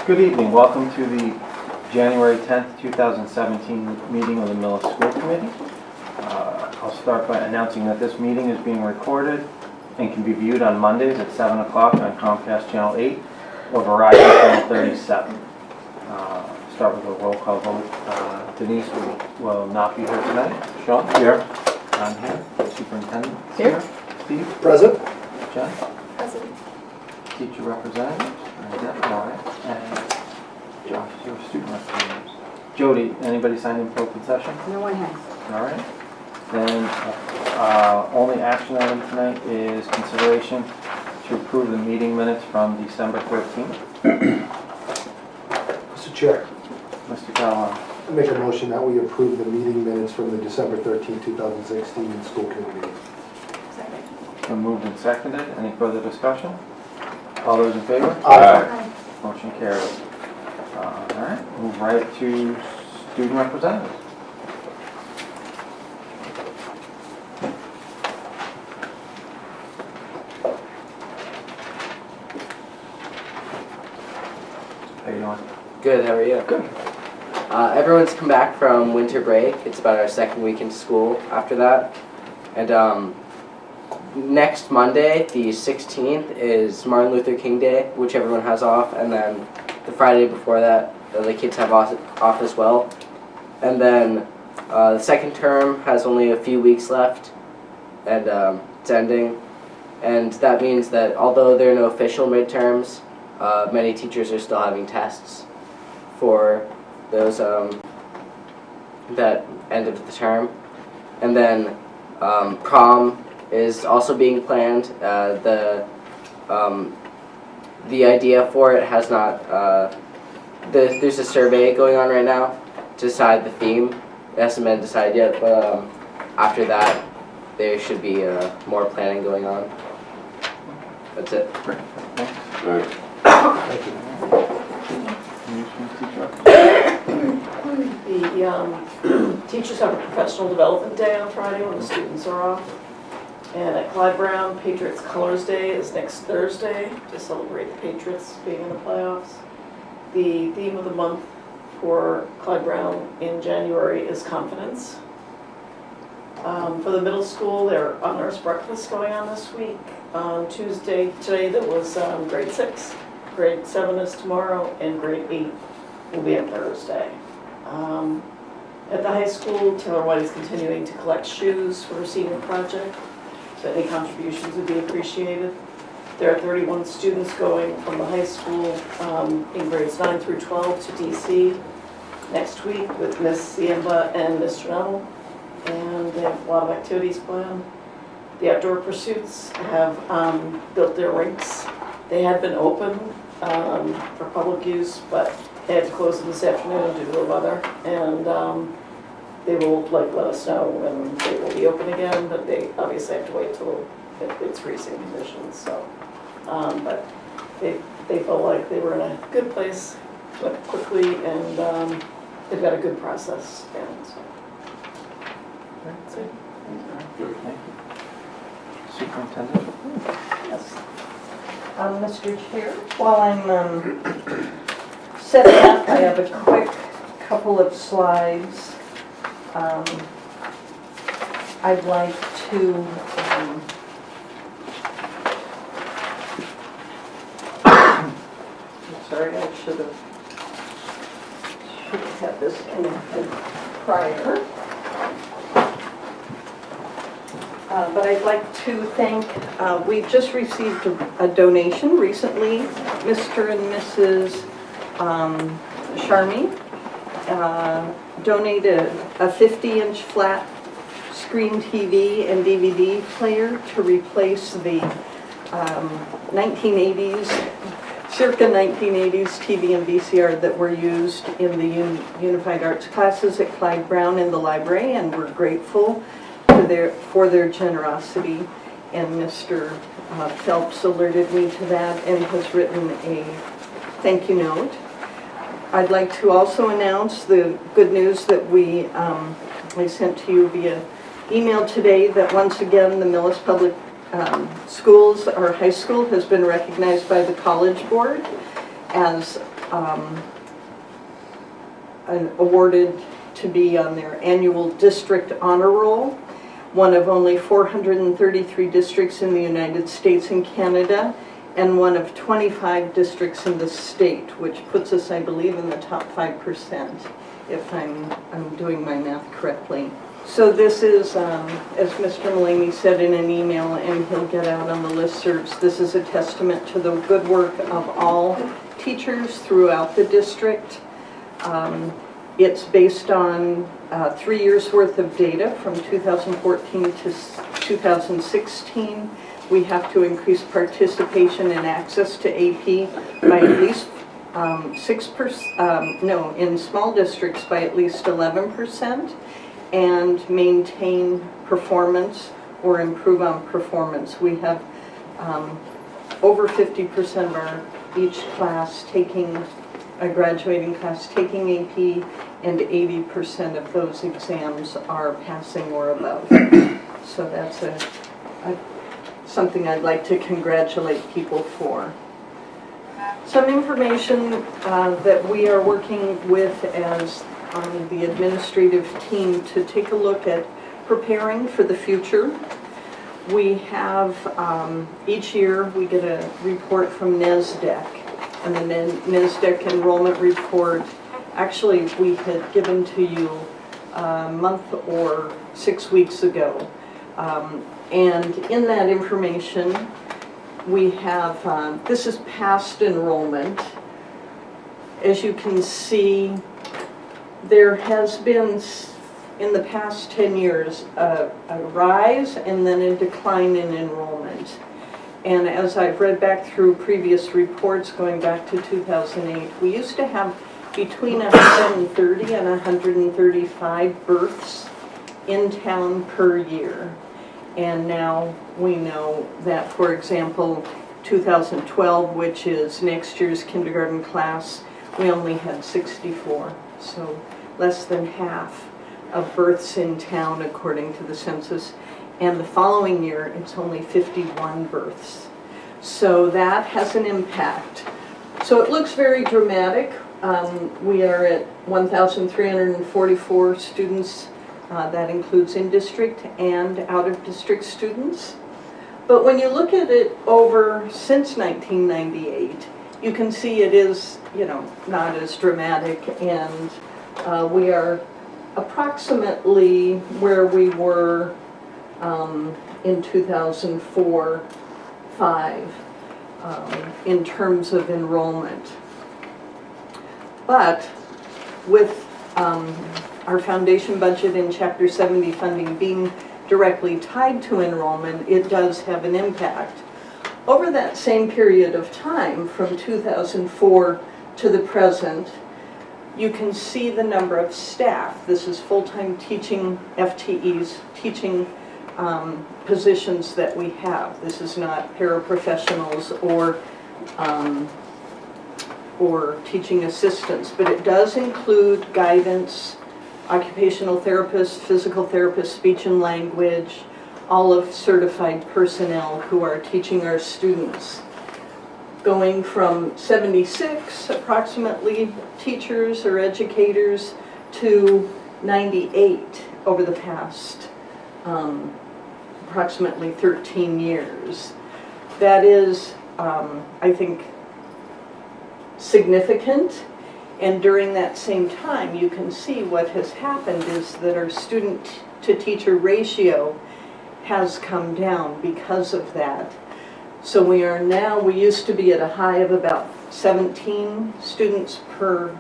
Good evening. Welcome to the January 10th, 2017 meeting of the Millis School Committee. I'll start by announcing that this meeting is being recorded and can be viewed on Mondays at 7 o'clock on Comcast Channel 8 or Verizon Channel 37. Start with a roll call vote. Denise will not be here tonight. Sean? Here. I'm here. Superintendent? Here. Steve? Present. Jen? Present. Teacher representatives? All right. And Josh, your student representatives. Jody, anybody signed in for open session? No one has. All right. Then only action item tonight is consideration to approve the meeting minutes from December 13th. Mr. Chair, Mr. Callahan. I make a motion that we approve the meeting minutes from the December 13, 2016 school committee meeting. Second. Been moved and seconded. Any further discussion? All those in favor? Aye. Motion carries. All right. Move right to student representatives. How you doing? Good, how are you? Good. Everyone's come back from winter break. It's about our second week in school after that. And next Monday, the 16th, is Martin Luther King Day, which everyone has off. And then the Friday before that, the kids have off as well. And then the second term has only a few weeks left, and it's ending. And that means that although there are no official midterms, many teachers are still having tests for those that end of the term. And then prom is also being planned. The idea for it has not, there's a survey going on right now to decide the theme. It hasn't been decided yet, but after that there should be more planning going on. That's it. Great. Thanks. All right. Thank you. The teachers have a professional development day on Friday when the students are off. And at Clyde Brown, Patriots Colors Day is next Thursday to celebrate the Patriots being in the playoffs. The theme of the month for Clyde Brown in January is confidence. For the middle school, there are honors breakfasts going on this week. On Tuesday, today there was grade 6, grade 7 is tomorrow, and grade 8 will be on Thursday. At the high school, Taylor White is continuing to collect shoes for her senior project, so any contributions would be appreciated. There are 31 students going from the high school in grades 9 through 12 to DC next week with Miss Siemba and Mr. Neville, and they have a lot of activities planned. The Outdoor Pursuits have built their rinks. They had been open for public use, but they had to close them this afternoon due to the weather, and they will let us know when they will be open again, but they obviously have to wait till it's freezing conditions. So, but they felt like they were in a good place, went quickly, and they've got a good process. And so, that's it. Thank you. Superintendent? Yes. Mr. Chair, while I'm setting up, I have a quick couple of slides. I'd like to sorry, I should have had this connected prior. But I'd like to thank, we just received a donation recently. Mr. and Mrs. Sharmy donated a 50-inch flat screen TV and DVD player to replace the 1980s, circa 1980s TV and VCR that were used in the Unified Arts classes at Clyde Brown in the library, and we're grateful for their generosity. And Mr. Phelps alerted me to that and has written a thank you note. I'd like to also announce the good news that I sent to you via email today, that once again the Millis Public Schools, our high school, has been recognized by the College Board as awarded to be on their annual district honor roll, one of only 433 districts in the United States and Canada, and one of 25 districts in the state, which puts us, I believe, in the top 5%, if I'm doing my math correctly. So this is, as Mr. Millis said in an email, and he'll get out on the listservs, this is a testament to the good work of all teachers throughout the district. It's based on 3 years worth of data from 2014 to 2016. We have to increase participation and access to AP by at least 6%, in small districts by at least 11%, and maintain performance or improve on performance. We have over 50% of each class taking, a graduating class taking AP, and 80% of those exams are passing or above. So that's something I'd like to congratulate people for. Some information that we are working with as the administrative team to take a look at preparing for the future. We have, each year we get a report from NESDEC, and the NESDEC enrollment report, actually we had given to you a month or 6 weeks ago. And in that information, we have, this is past enrollment. As you can see, there has been, in the past 10 years, a rise and then a decline in enrollment. And as I've read back through previous reports going back to 2008, we used to have between 130 and 135 births in town per year. And now we know that, for example, 2012, which is next year's kindergarten class, we only had 64. So less than half of births in town according to the census. And the following year, it's only 51 births. So that has an impact. So it looks very dramatic. We are at 1,344 students. That includes in-district and out-of-district students. But when you look at it over since 1998, you can see it is, not as dramatic, and we are approximately where we were in 2004-05 in terms of enrollment. But with our foundation budget and Chapter 70 funding being directly tied to enrollment, it does have an impact. Over that same period of time, from 2004 to the present, you can see the number of staff. This is full-time teaching FTEs, teaching positions that we have. This is not paraprofessionals or teaching assistants, but it does include guidance, occupational therapists, physical therapists, speech and language, all of certified personnel who are teaching our students. Going from 76 approximately teachers or educators to 98 over the past approximately 13 years. That is, I think, significant. And during that same time, you can see what has happened is that our student to teacher ratio has come down because of that. So we used to be at a high of about 17 students per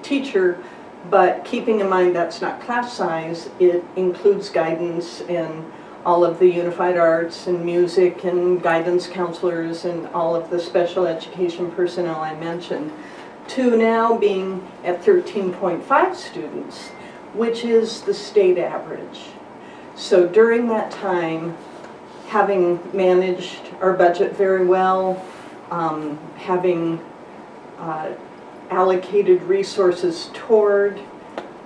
teacher, but keeping in mind that's not class size, it includes guidance and all of the unified arts and music and guidance counselors and all of the special education personnel I mentioned, to now being at 13.5 students, which is the state average. So during that time, having managed our budget very well, having allocated resources toward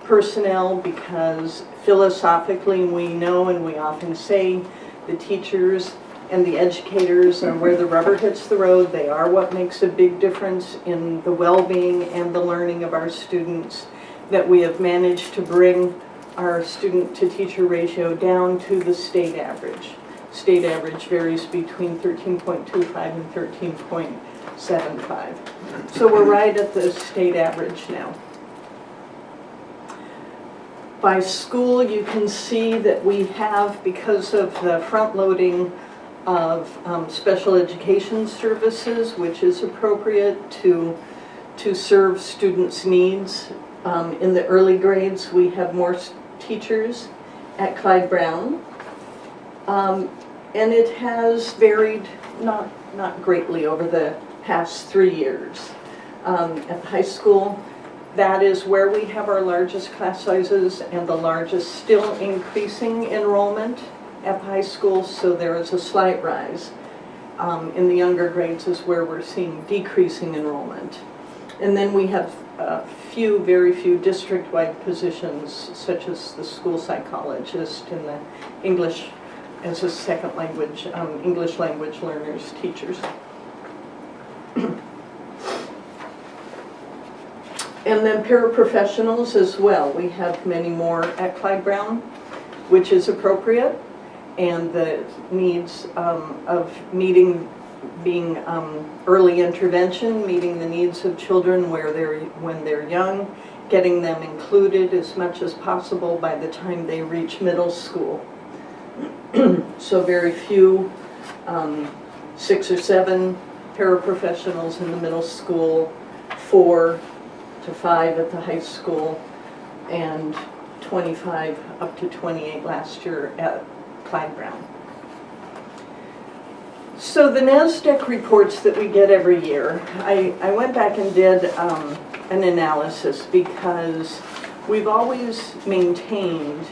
personnel, because philosophically we know and we often say the teachers and the educators are where the rubber hits the road. They are what makes a big difference in the well-being and the learning of our students, that we have managed to bring our student-to-teacher ratio down to the state average. State average varies between 13.25 and 13.75. So we're right at the state average now. By school, you can see that we have, because of the front-loading of special education services, which is appropriate to serve students' needs. In the early grades, we have more teachers at Clyde Brown. And it has varied not greatly over the past 3 years. At the high school, that is where we have our largest class sizes and the largest still increasing enrollment at the high school, so there is a slight rise. In the younger grades is where we're seeing decreasing enrollment. And then we have very few district-wide positions, such as the school psychologist and the English as a second language, English language learners, teachers. And then paraprofessionals as well. We have many more at Clyde Brown, which is appropriate, and the needs of being early intervention, meeting the needs of children when they're young, getting them included as much as possible by the time they reach middle school. So very few, 6 or 7 paraprofessionals in the middle school, 4 to 5 at the high school, and 25 up to 28 last year at Clyde Brown. So the NASDAQ reports that we get every year, I went back and did an analysis, because we've always maintained,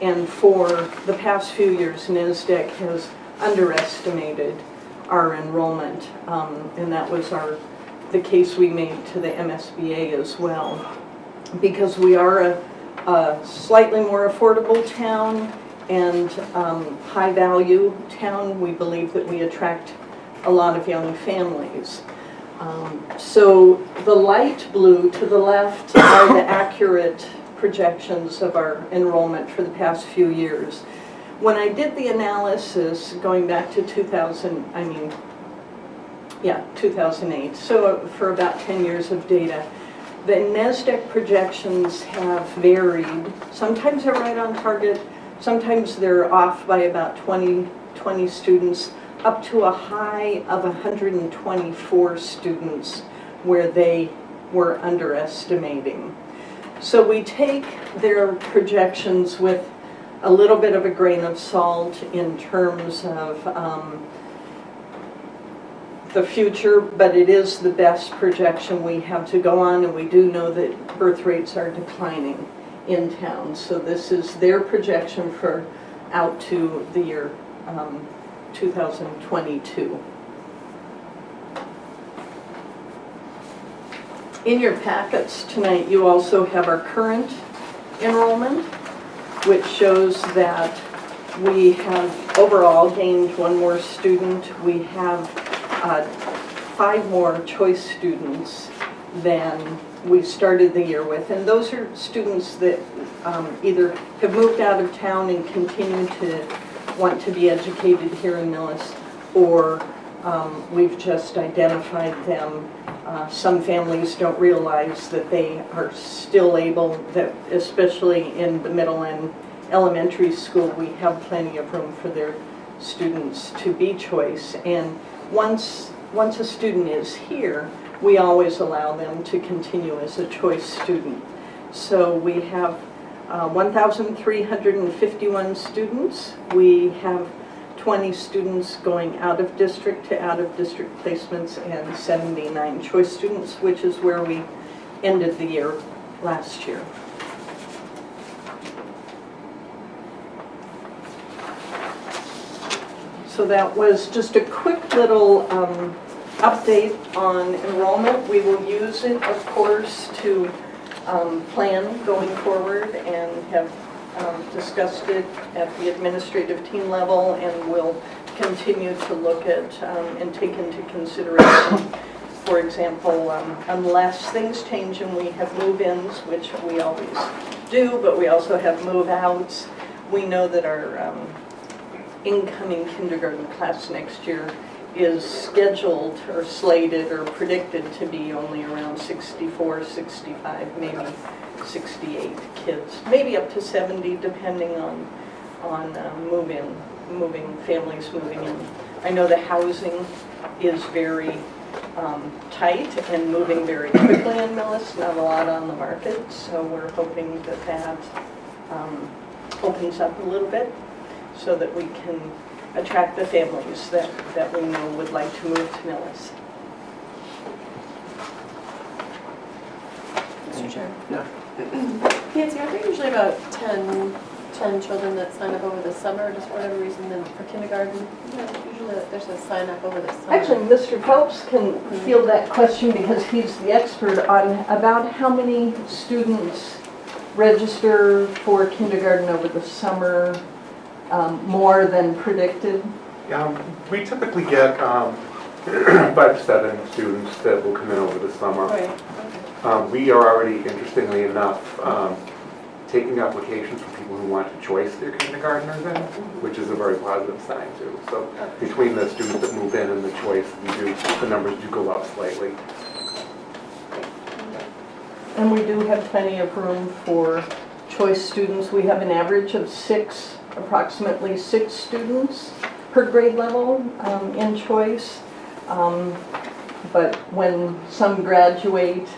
and for the past few years, NASDAQ has underestimated our enrollment, and that was the case we made to the MSBA as well, because we are a slightly more affordable town and high-value town. We believe that we attract a lot of young families. So the light blue to the left are the accurate projections of our enrollment for the past few years. When I did the analysis going back to 2008, so for about 10 years of data, the NASDAQ projections have varied. Sometimes they're right on target, sometimes they're off by about 20 students, up to a high of 124 students where they were underestimating. So we take their projections with a little bit of a grain of salt in terms of the future, but it is the best projection we have to go on, and we do know that birth rates are declining in town. So this is their projection for out to the year 2022. In your packets tonight, you also have our current enrollment, which shows that we have overall gained 1 more student. We have 5 more choice students than we started the year with, and those are students that either have moved out of town and continue to want to be educated here in Millis, or we've just identified them. Some families don't realize that they are still able, that especially in the middle and elementary school, we have plenty of room for their students to be choice. And once a student is here, we always allow them to continue as a choice student. So we have 1,351 students. We have 20 students going out of district to out of district placements, and 79 choice students, which is where we ended the year last year. So that was just a quick little update on enrollment. We will use it, of course, to plan going forward, and have discussed it at the administrative team level, and we'll continue to look at and take into consideration. For example, unless things change and we have move-ins, which we always do, but we also have move-outs, we know that our incoming kindergarten class next year is scheduled or slated or predicted to be only around 64, 65, maybe 68 kids, maybe up to 70 depending on families moving in. I know the housing is very tight and moving very quickly in Millis, not a lot on the market, so we're hoping that that opens up a little bit so that we can attract the families that we know would like to move to Millis. Mr. Chair. Yeah. Nancy, aren't there usually about 10 children that sign up over the summer, just for whatever reason, then for kindergarten? Usually there's a sign up over the summer. Actually, Mr. Phelps can field that question because he's the expert on about how many students register for kindergarten over the summer, more than predicted. We typically get 5 to 7 students that will come in over the summer. Right. Okay. We are already, interestingly enough, taking applications from people who want to choice their kindergartners in, which is a very positive sign too. So between the students that move in and the choice, the numbers do go up slightly. And we do have plenty of room for choice students. We have an average of approximately six students per grade level in choice. But when some graduate,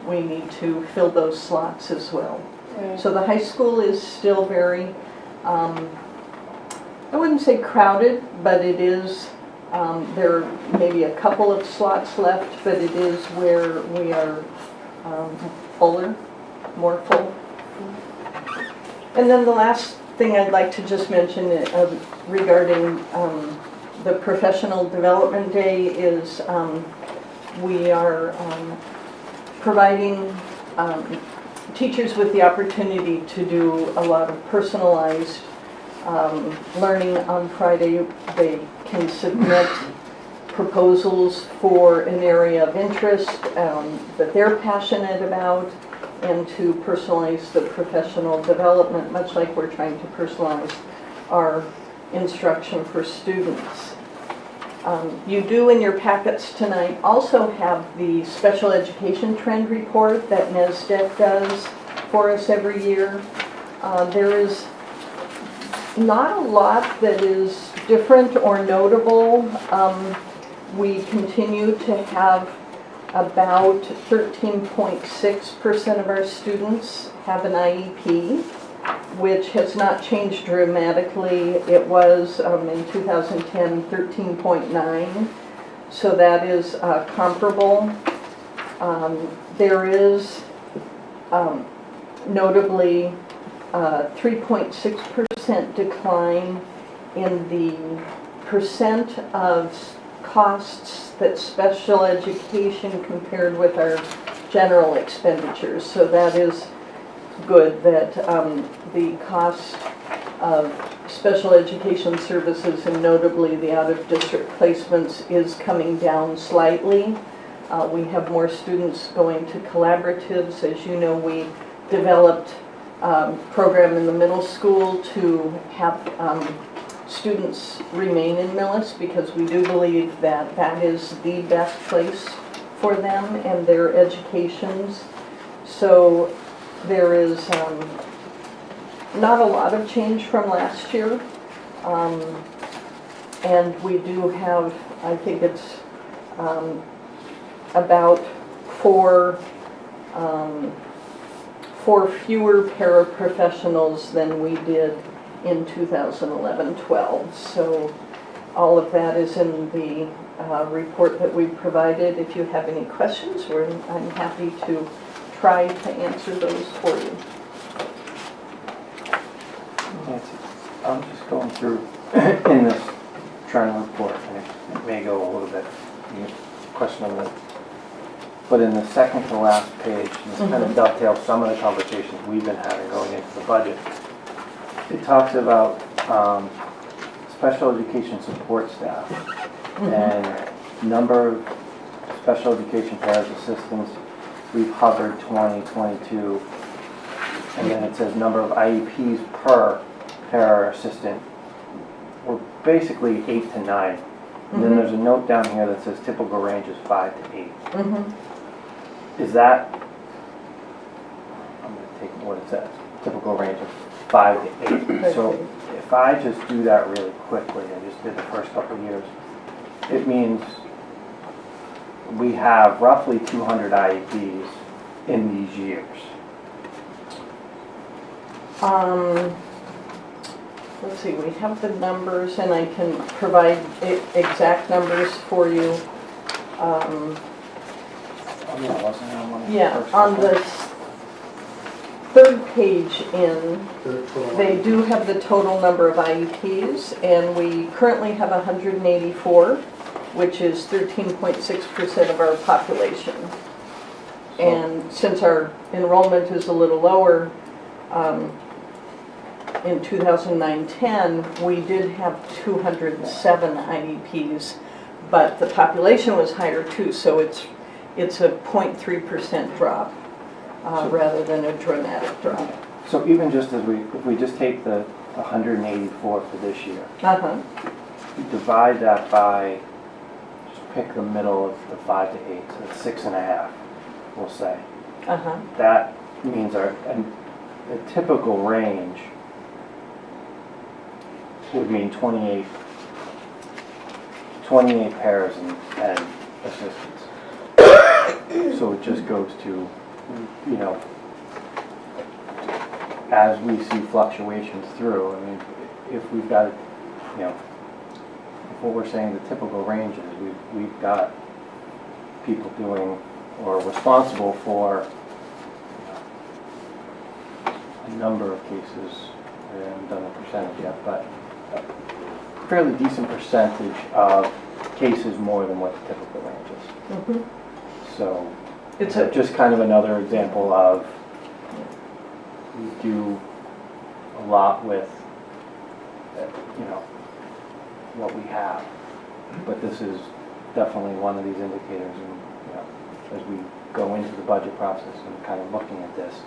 we need to fill those slots as well. Right. So the high school is still very, I wouldn't say crowded, but it is, there are maybe a couple of slots left, but it is where we are fuller, more full. And then the last thing I'd like to just mention regarding the Professional Development Day is we are providing teachers with the opportunity to do a lot of personalized learning on Friday. They can submit proposals for an area of interest that they're passionate about, and to personalize the professional development, much like we're trying to personalize our instruction for students. You do in your packets tonight also have the special education trend report that NESDEC does for us every year. There is not a lot that is different or notable. We continue to have about 13.6% of our students have an IEP, which has not changed dramatically. It was in 2010 13.9, so that is comparable. There is notably 3.6% decline in the percent of costs that special education compared with our general expenditures. So that is good that the cost of special education services, and notably the out-of-district placements, is coming down slightly. We have more students going to collaboratives. As you know, we developed a program in the middle school to have students remain in Millis, because we do believe that that is the best place for them and their educations. So there is not a lot of change from last year, and we do have, I think it's about four fewer paraprofessionals than we did in 2011-12. So all of that is in the report that we provided. If you have any questions, I'm happy to try to answer those for you. Nancy, I'm just going through in this trend report, and it may go a little bit questionable, but in the second to last page, and this kind of dovetails some of the conversations we've been having going into the budget. It talks about special education support staff. And number of special education paras assistants, we've hovered 20, 22. And then it says number of IEPs per para assistant. We're basically 8 to 9. And then there's a note down here that says typical range is 5 to 8. Is that, I'm going to take what it says, typical range of 5 to 8. So if I just do that really quickly, I just did the first couple of years, it means we have roughly 200 IEPs in these years. Let's see, we have the numbers, and I can provide exact numbers for you. Oh, yeah, wasn't it on one of the Yeah, first on couple? the third page in, they do have the total number of IEPs, and we currently have 184, which is 13.6% of our population. And since our enrollment is a little lower, in 2009-10, we did have 207 IEPs, but the population was higher too, so it's a 0.3% drop rather than a dramatic drop. So even just as if we just take the 184 for this year, we divide that by, just pick the middle of the 5 to 8, so it's 6.5, we'll say. That means a typical range would mean 28 pairs and assistants. So it just goes to, you know, as we see fluctuations through, I mean, if we've got, you know, if what we're saying the typical range is, we've got people doing or responsible for a number of cases, I haven't done the percentage yet, but a fairly decent percentage of cases more than what the typical range is. So it's just kind of another example of we do a lot with, you know, what we have. But this is definitely one of these indicators, and you know, as we go into the budget process and kind of looking at this,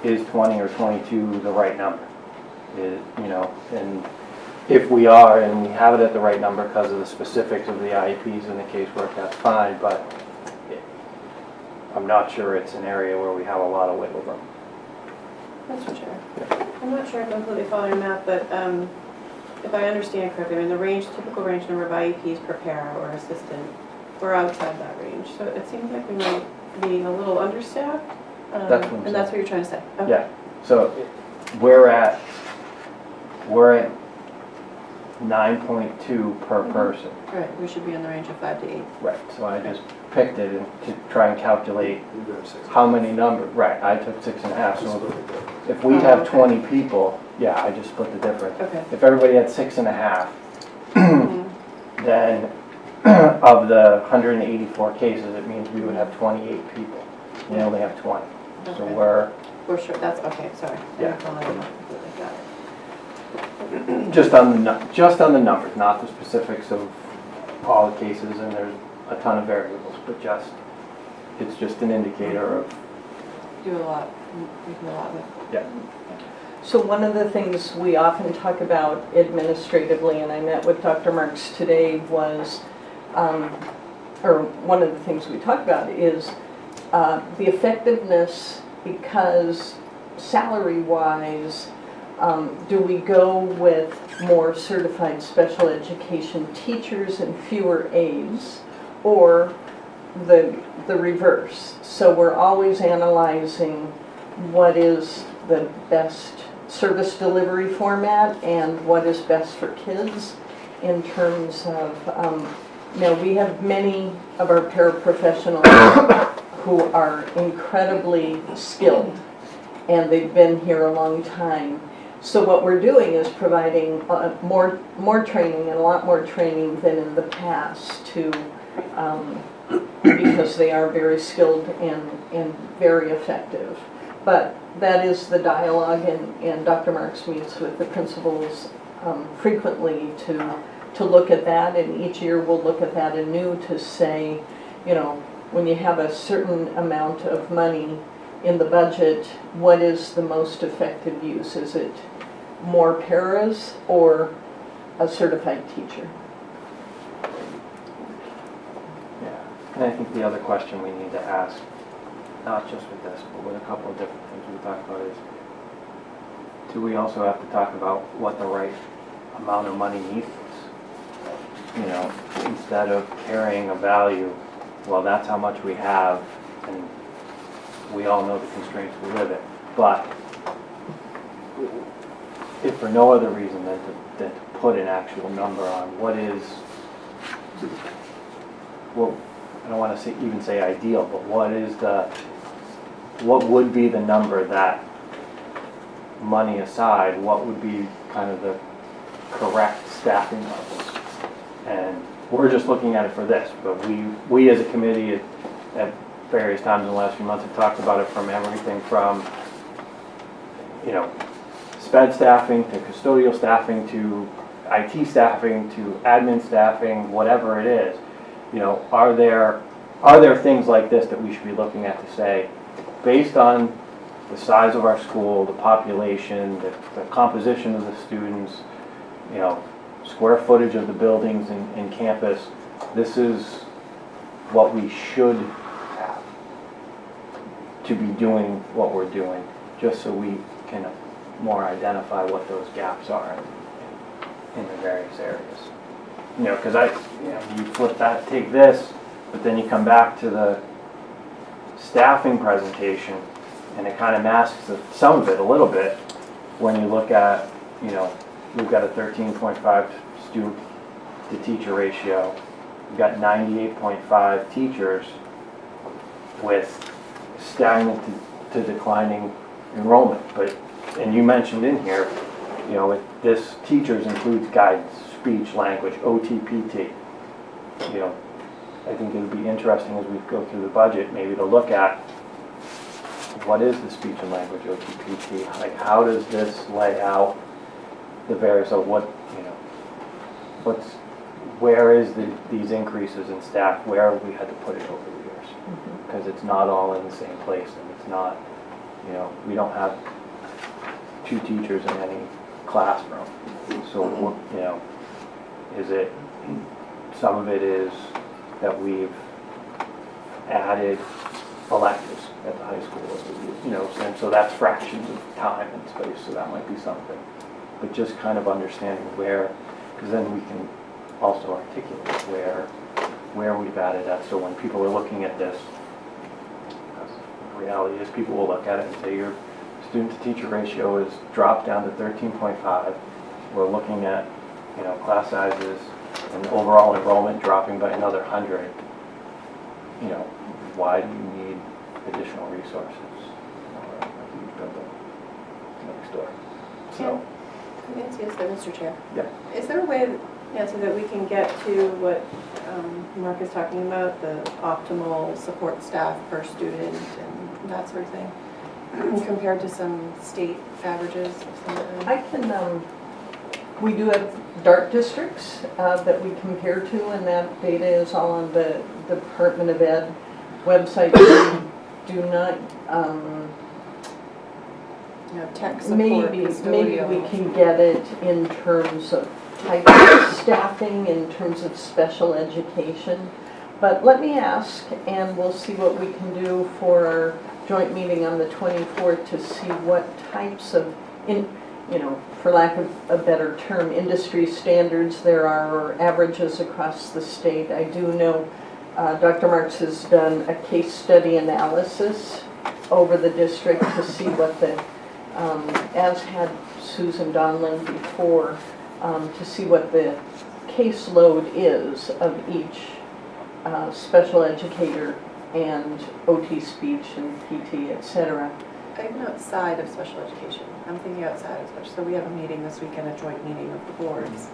is 20 or 22 the right number? You know, and if we are, and we have it at the right number because of the specifics of the IEPs and the casework, that's fine, but I'm not sure it's an area where we have a lot of wiggle room. That's for sure. I'm not sure I completely follow your math, but if I understand correctly, I mean, the typical range number of IEPs per para or assistant, we're outside that range. So it seems like we might be a little understaffed. That's what I'm and that's what you're trying to say. Okay. Yeah. So we're at 9.2 per person. Right, we should be in the range of 5 to 8. Right. So I just picked it to try and calculate how many numbers. Right. I took 6.5. So if we have 20 people, yeah, I just split the difference. Okay. If everybody had 6.5, then of the 184 cases, it means we would have 28 people. We only have 20. So Okay. we're sure. That's okay. Sorry. Yeah. I got it. just on the numbers, not the specifics of all the cases, and there's a ton of variables, but it's just an indicator of, Do a lot. We can do a lot with. yeah. So one of the things we often talk about administratively, and I met with Dr. Marks today, was, or one of the things we talk about is the effectiveness, because salary-wise, do we go with more certified special education teachers and fewer aides, or the reverse? So we're always analyzing what is the best service delivery format and what is best for kids in terms of, we have many of our paraprofessionals who are incredibly skilled, and they've been here a long time. So what we're doing is providing more training, and a lot more training than in the past, because they are very skilled and very effective. But that is the dialogue, and Dr. Marks meets with the principals frequently to look at that, and each year we'll look at that anew to say, you know, when you have a certain amount of money in the budget, what is the most effective use? Is it more paras or a certified teacher? Yeah, and I think the other question we need to ask, not just with this, but with a couple of different things we talked about is, do we also have to talk about what the right amount of money needs is? You know, instead of carrying a value, well, that's how much we have, and we all know the constraints we live in. But if for no other reason than to put an actual number on what is, well, I don't want to even say ideal, but what would be the number that, money aside, what would be kind of the correct staffing levels? And we're just looking at it for this, but we as a committee at various times in the last few months have talked about it from everything from, you know, sped staffing to custodial staffing to IT staffing to admin staffing, whatever it is. You know, are there things like this that we should be looking at to say, based on the size of our school, the population, the composition of the students, you know, square footage of the buildings in campus, this is what we should have to be doing what we're doing, just so we can more identify what those gaps are in the various areas. You know, because you flip that, take this, but then you come back to the staffing presentation, and it kind of masks some of it a little bit when you look at, you know, we've got a 13.5 student to teacher ratio. We've got 98.5 teachers with stagnant to declining enrollment. And you mentioned in here, you know, this teachers includes guidance, speech, language, OTPT. You know, I think it would be interesting as we go through the budget maybe to look at what is the speech and language OTPT? Like, how does this lay out the various of what, you know, where is these increases in staff, where have we had to put it over the years? Because it's not all in the same place, and it's not, you know, we don't have 2 teachers in any classroom. So, you know, some of it is that we've added electives at the high school, you know, and so that's fractions of time and space, so that might be something. But just kind of understanding where, because then we can also articulate where we've added that. So when people are looking at this, the reality is people will look at it and say your student-to-teacher ratio is dropped down to 13.5. We're looking at, you know, class sizes and overall enrollment dropping by another 100. You know, why do you need additional resources? Or you build a next door. So. Nancy, is there, Mr. Chair? Yeah. Is there a way, Nancy, that we can get to what Mark is talking about, the optimal support staff per student and that sort of thing, compared to some state averages of some kind? I can, we do have DART districts that we compare to, and that data is all on the Department of Ed website. We do not, tech support, maybe custodial. we can get it in terms of type of staffing, in terms of special education. But let me ask, and we'll see what we can do for our joint meeting on the 24th to see what types of, you know, for lack of a better term, industry standards there are, or averages across the state. I do know Dr. Marks has done a case study analysis over the district to see what the, as had Susan Donlan before, to see what the caseload is of each special educator and OT speech and PT, etc. Even outside of special education. I'm thinking outside of special. So we have a meeting this weekend, a joint meeting of the boards.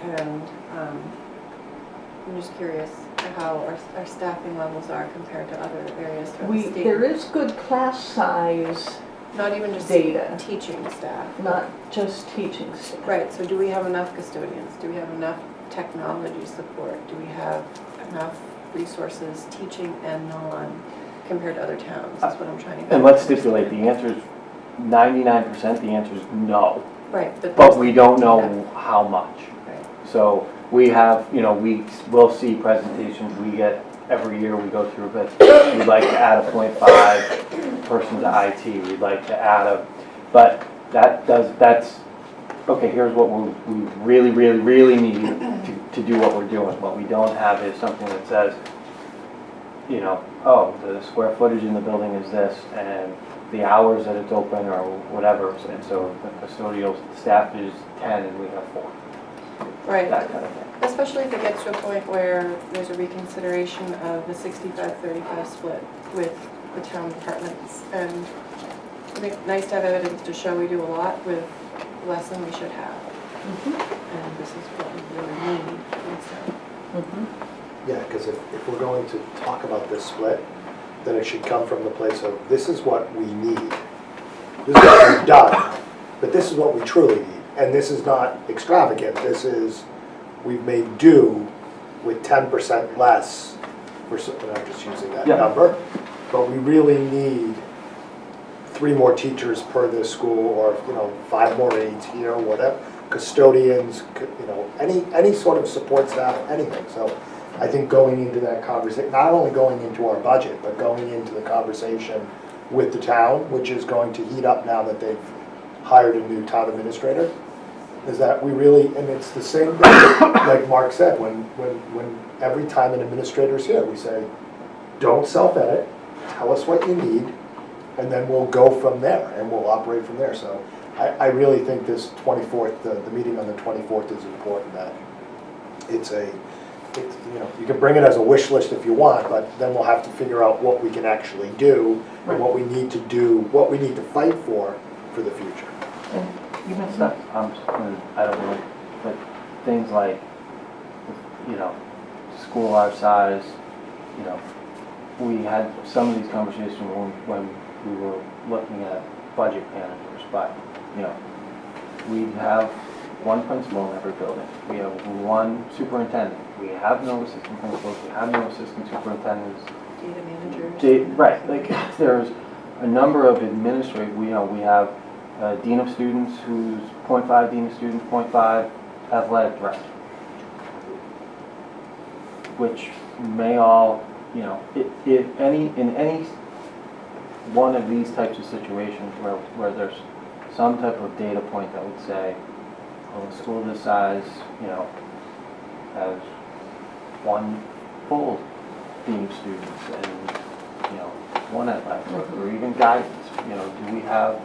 And I'm just curious. to how our staffing levels are compared to other areas throughout the state? There is good class size Not even just data, teaching staff. not just teaching staff. Right, so do we have enough custodians? Do we have enough technology support? Do we have enough resources, teaching and non, compared to other towns? That's what I'm trying to get. And let's stipulate, the answer is 99%, the answer is no. Right, But we don't know how much. Right. So we have, we will see presentations we get every year, we go through, but we'd like to add a 0.5 person to IT, we'd like to add but that's, okay, here's what we really, really, really need to do what we're doing. What we don't have is something that says, oh, the square footage in the building is this, and the hours that it's open or whatever, and so the custodial staff is 10 and we have 4. Right. That kind of thing. Especially if it gets to a point where there's a reconsideration of the 65-35 split with the town departments. And I think it's nice to have evidence to show we do a lot with less than we should have. And this is what we really need in town. Yeah, because if we're going to talk about this split, then it should come from the place of, this is what we need. This is what we've done, but this is what we truly need. And this is not extravagant, this is, we've made do with 10% less, and I'm just using that number, but we really need 3 more teachers per this school, or 5 more aides here, whatever, custodians, any sort of support staff, anything. So I think going into that conversation, not only going into our budget, but going into the conversation with the town, which is going to heat up now that they've hired a new town administrator, is that we really, and it's the same thing, like Mark said, when every time an administrator's here, we say, don't self-edit, tell us what you need, and then we'll go from there, and we'll operate from there. So I really think this 24th, the meeting on the 24th is important, that you can bring it as a wish list if you want, but then we'll have to figure out what we can actually do, and what we need to do, what we need to fight for the future. You messed up. I don't know, but things like, school our size, we had some of these conversations when we were looking at budget managers, but, we have one principal in every building. We have one superintendent. We have no assistant principals. We have no assistant superintendents. Data managers. Right, like there's a number of administrators. We have dean of students who's 0.5 dean of students, 0.5 athletic director, which may all, if in any one of these types of situations where there's some type of data point that would say, well, a school this size, has one full dean of students and, one athletic director, or even guidance, do we have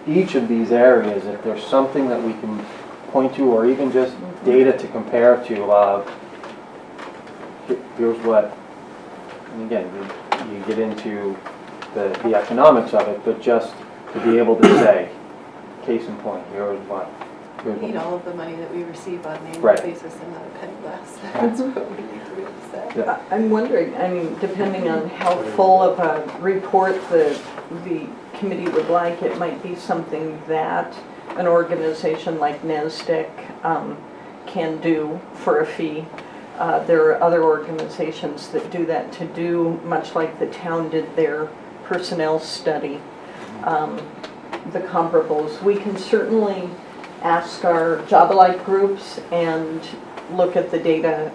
each of these areas, if there's something that we can point to, or even just data to compare to of, here's what, and again, you get into the economics of it, but just to be able to say, case in point, here's what. We need all of the money that we receive on an annual Right. basis and not a penny less. That's what we need to be able to say. Yeah. I'm wondering, depending on how full of a report the committee would like, it might be something that an organization like NASDAQ can do for a fee. There are other organizations that do that to do, much like the town did their personnel study, the comparables. We can certainly ask our job-alike groups and look at the data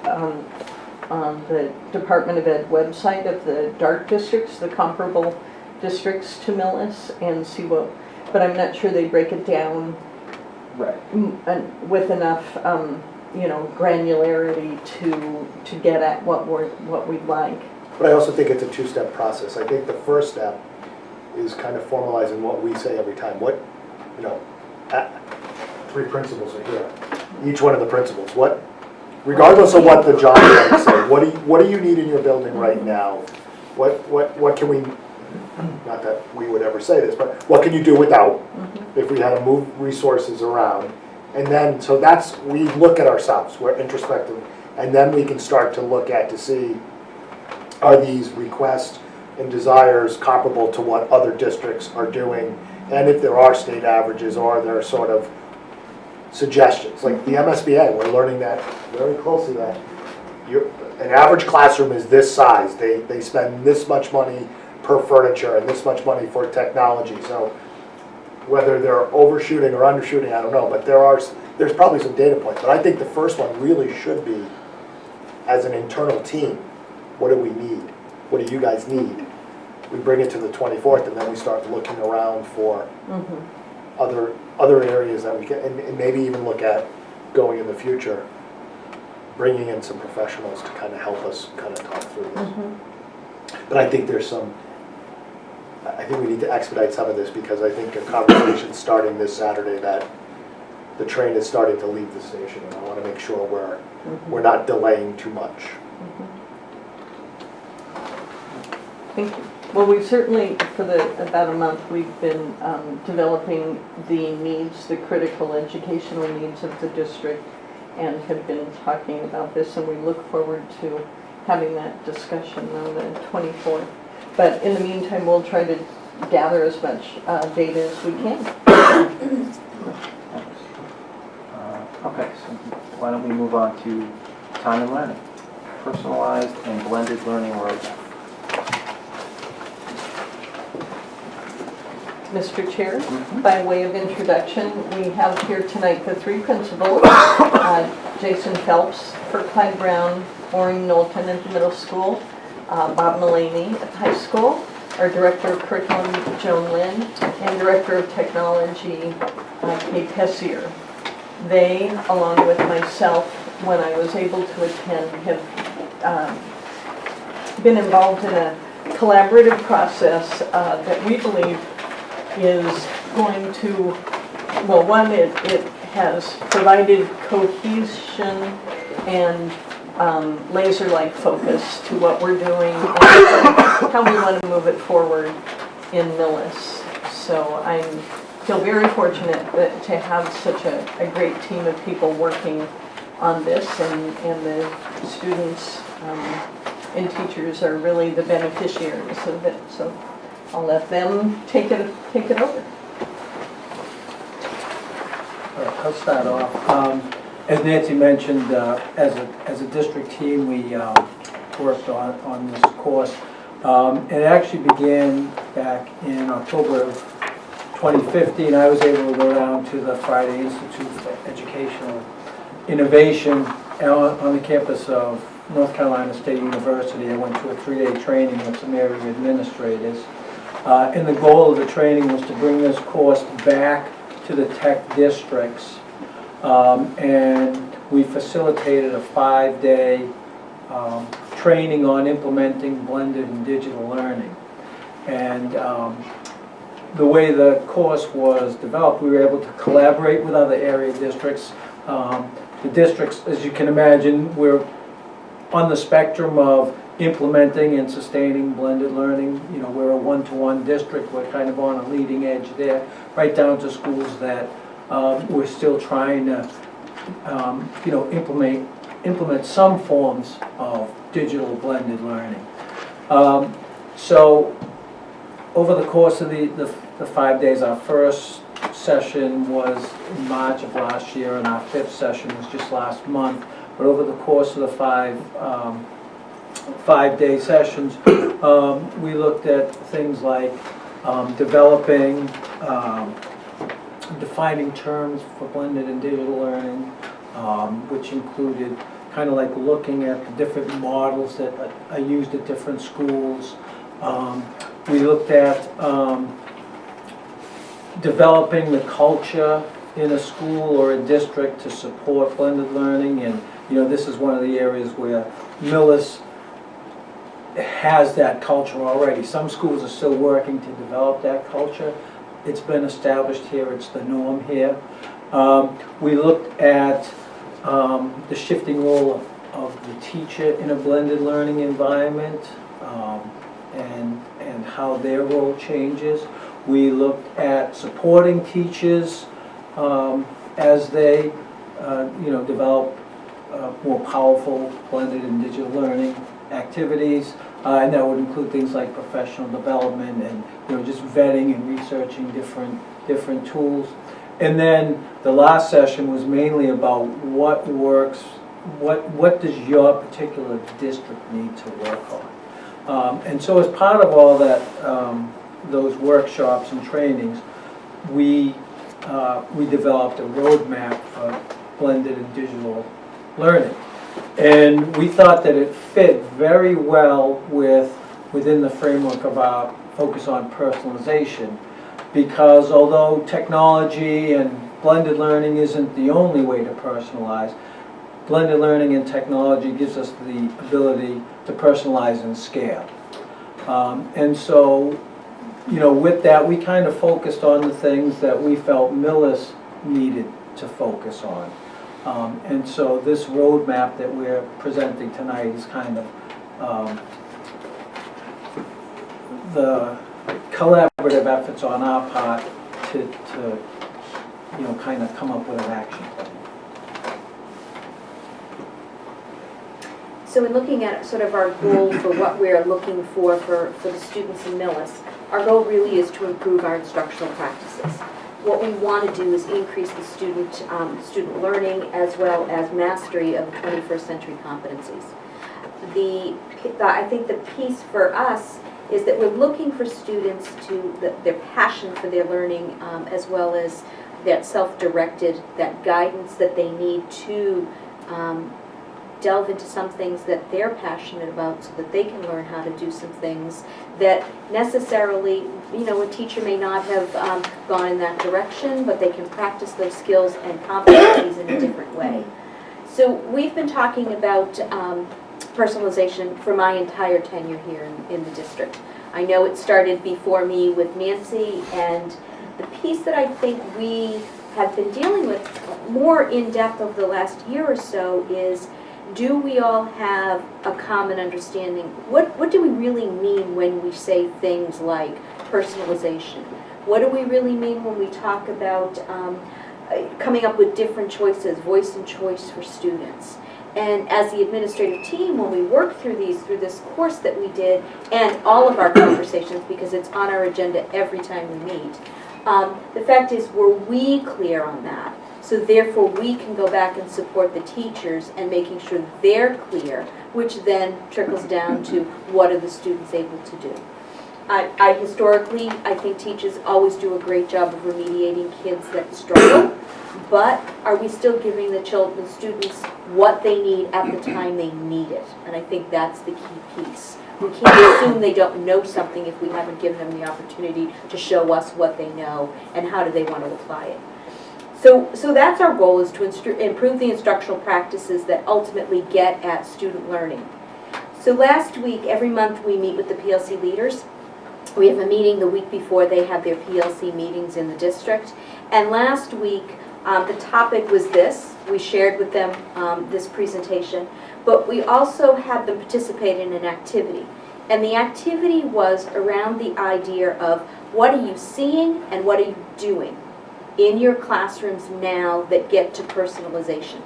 on the Department of Ed website of the DART districts, the comparable districts to Millis, and see what, but I'm not sure they break it down with enough granularity to get at what we'd like. But I also think it's a 2-step process. I think the first step is kind of formalizing what we say every time. 3 principals are here. Each one of the principals. Regardless of what the job might say, what do you need in your building right now? What can we? Not that we would ever say this, but what can you do without? If we had to move resources around, and then so we look at ourselves. We're introspective, And then we can start to look at to see, are these requests and desires comparable to what other districts are doing? And if there are state averages, or there are sort of suggestions. Like the MSBA, we're learning that very closely, that an average classroom is this size. They spend this much money per furniture and this much money for technology. So whether they're overshooting or undershooting, I don't know, but there's probably some data points. But I think the first one really should be, as an internal team, what do we need? What do you guys need? We bring it to the 24th, and then we start looking around for other areas that we can, and maybe even look at going in the future, bringing in some professionals to kind of help us kind of talk through this. But I think I think we need to expedite some of this, because I think a conversation starting this Saturday that the train is starting to leave the station, and I want to make sure we're not delaying too much. Thank you. Well, we've certainly, for about a month, we've been developing the needs, the critical educational needs of the district, and have been talking about this, and we look forward to having that discussion on the 24th. But in the meantime, we'll try to gather as much data as we can. Okay, so why don't we move on to time and learning, personalized and blended learning roadmap. Mr. Chair, by way of introduction, we have here tonight the three principals, Jason Phelps for Clyde Brown, Maureen Knowlton at the middle school, Bob Mullaney at the high school, our Director of Curriculum, Joan Lynn, and Director of Technology, Kate Pessier. They, along with myself, when I was able to attend, have been involved in a collaborative process that we believe is going to, well, one, it has provided cohesion and laser-like focus to what we're doing and how we want to move it forward in Millis. So I feel very fortunate to have such a great team of people working on this, and the students and teachers are really the beneficiaries of it. So I'll let them take it over. I'll start off. As Nancy mentioned, as a district team, we worked on this course. It actually began back in October of 2015. I was able to go down to the Friday Institute for Educational Innovation on the campus of North Carolina State University. I went to a 3-day training with some area administrators. And the goal of the training was to bring this course back to the tech districts. And we facilitated a 5-day training on implementing blended and digital learning. And the way the course was developed, we were able to collaborate with other area districts. The districts, as you can imagine, we're on the spectrum of implementing and sustaining blended learning. You know, we're a one-to-one district. We're kind of on a leading edge there, right down to schools that we're still trying to, implement some forms of digital blended learning. So over the course of the 5 days, our first session was in March of last year, and our 5th session was just last month. But over the course of the 5-day sessions, we looked at things like developing, defining terms for blended and digital learning, which included kind of like looking at the different models that are used at different schools. We looked at developing the culture in a school or a district to support blended learning, and this is one of the areas where Millis has that culture already. Some schools are still working to develop that culture. It's been established here, it's the norm here. We looked at the shifting role of the teacher in a blended learning environment, and how their role changes. We looked at supporting teachers as they develop more powerful blended and digital learning activities. And that would include things like professional development and, just vetting and researching different tools. And then the last session was mainly about what works, what does your particular district need to work on. And so as part of all that, those workshops and trainings, we developed a roadmap for blended and digital learning. And we thought that it fit very well within the framework of our focus on personalization, because although technology and blended learning isn't the only way to personalize, blended learning and technology gives us the ability to personalize and scale. And so, with that, we kind of focused on the things that we felt Millis needed to focus on. And so this roadmap that we're presenting tonight is kind of the collaborative efforts on our part to kind of come up with an action plan. So in looking at sort of our goal for what we're looking for the students in Millis, our goal really is to improve our instructional practices. What we want to do is increase the student learning as well as mastery of the 21st century competencies. I think the piece for us is that we're looking for students their passion for their learning as well as that self-directed, that guidance that they need to delve into some things that they're passionate about so that they can learn how to do some things that necessarily, a teacher may not have gone in that direction, but they can practice those skills and competencies in a different way. So we've been talking about personalization for my entire tenure here in the district. I know it started before me with Nancy, and the piece that I think we have been dealing with more in depth over the last year or so is, do we all have a common understanding? What do we really mean when we say things like personalization? What do we really mean when we talk about coming up with different choices, voice and choice for students? And as the administrative team, when we work through this course that we did, and all of our conversations, because it's on our agenda every time we meet, the fact is, were we clear on that? So therefore, we can go back and support the teachers and making sure they're clear, which then trickles down to what are the students able to do. Historically, I think teachers always do a great job of remediating kids that struggle, but are we still giving the students what they need at the time they need it? And I think that's the key piece. We can't assume they don't know something if we haven't given them the opportunity to show us what they know and how do they want to apply it. So that's our goal, is to improve the instructional practices that ultimately get at student learning. So last week, every month we meet with the PLC leaders. We have a meeting the week before they have their PLC meetings in the district. And last week, the topic was this. We shared with them this presentation, but we also had them participate in an activity. And the activity was around the idea of what are you seeing and what are you doing in your classrooms now that get to personalization.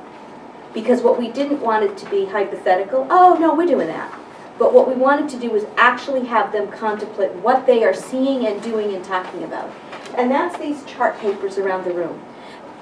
Because what we didn't want it to be hypothetical, oh no, we're doing that. But what we wanted to do was actually have them contemplate what they are seeing and doing and talking about. And that's these chart papers around the room.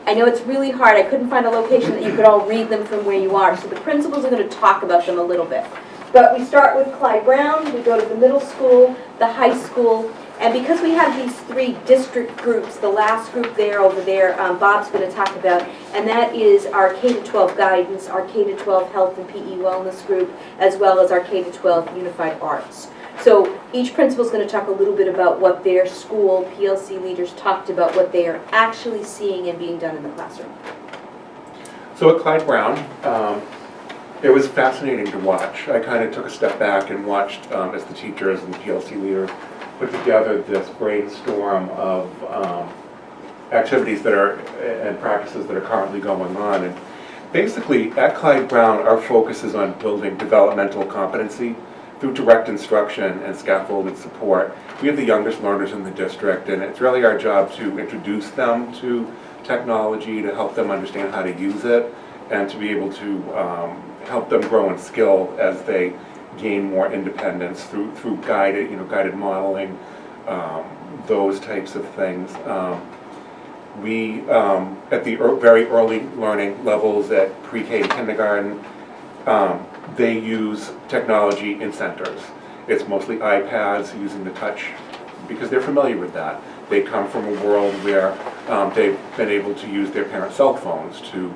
I know it's really hard. I couldn't find a location that you could all read them from where you are. So the principals are going to talk about them a little bit. But we start with Clyde Brown, we go to the middle school, the high school, and because we have these three district groups, the last group over there, Bob's going to talk about, and that is our K-12 guidance, our K-12 health and PE wellness group, as well as our K-12 unified arts. So each principal is going to talk a little bit about what their school PLC leaders talked about, what they are actually seeing and being done in the classroom. So at Clyde Brown, it was fascinating to watch. I kind of took a step back and watched as the teachers and the PLC leaders put together this brainstorm of activities that are and practices that are currently going on. And basically, at Clyde Brown, our focus is on building developmental competency through direct instruction and scaffolded support. We have the youngest learners in the district, and it's really our job to introduce them to technology, to help them understand how to use it, and to be able to help them grow in skill as they gain more independence through guided modeling, those types of things. We, at the very early learning levels at pre-K and kindergarten, they use technology in centers. It's mostly iPads using the touch because they're familiar with that. They come from a world where they've been able to use their parents' cell phones to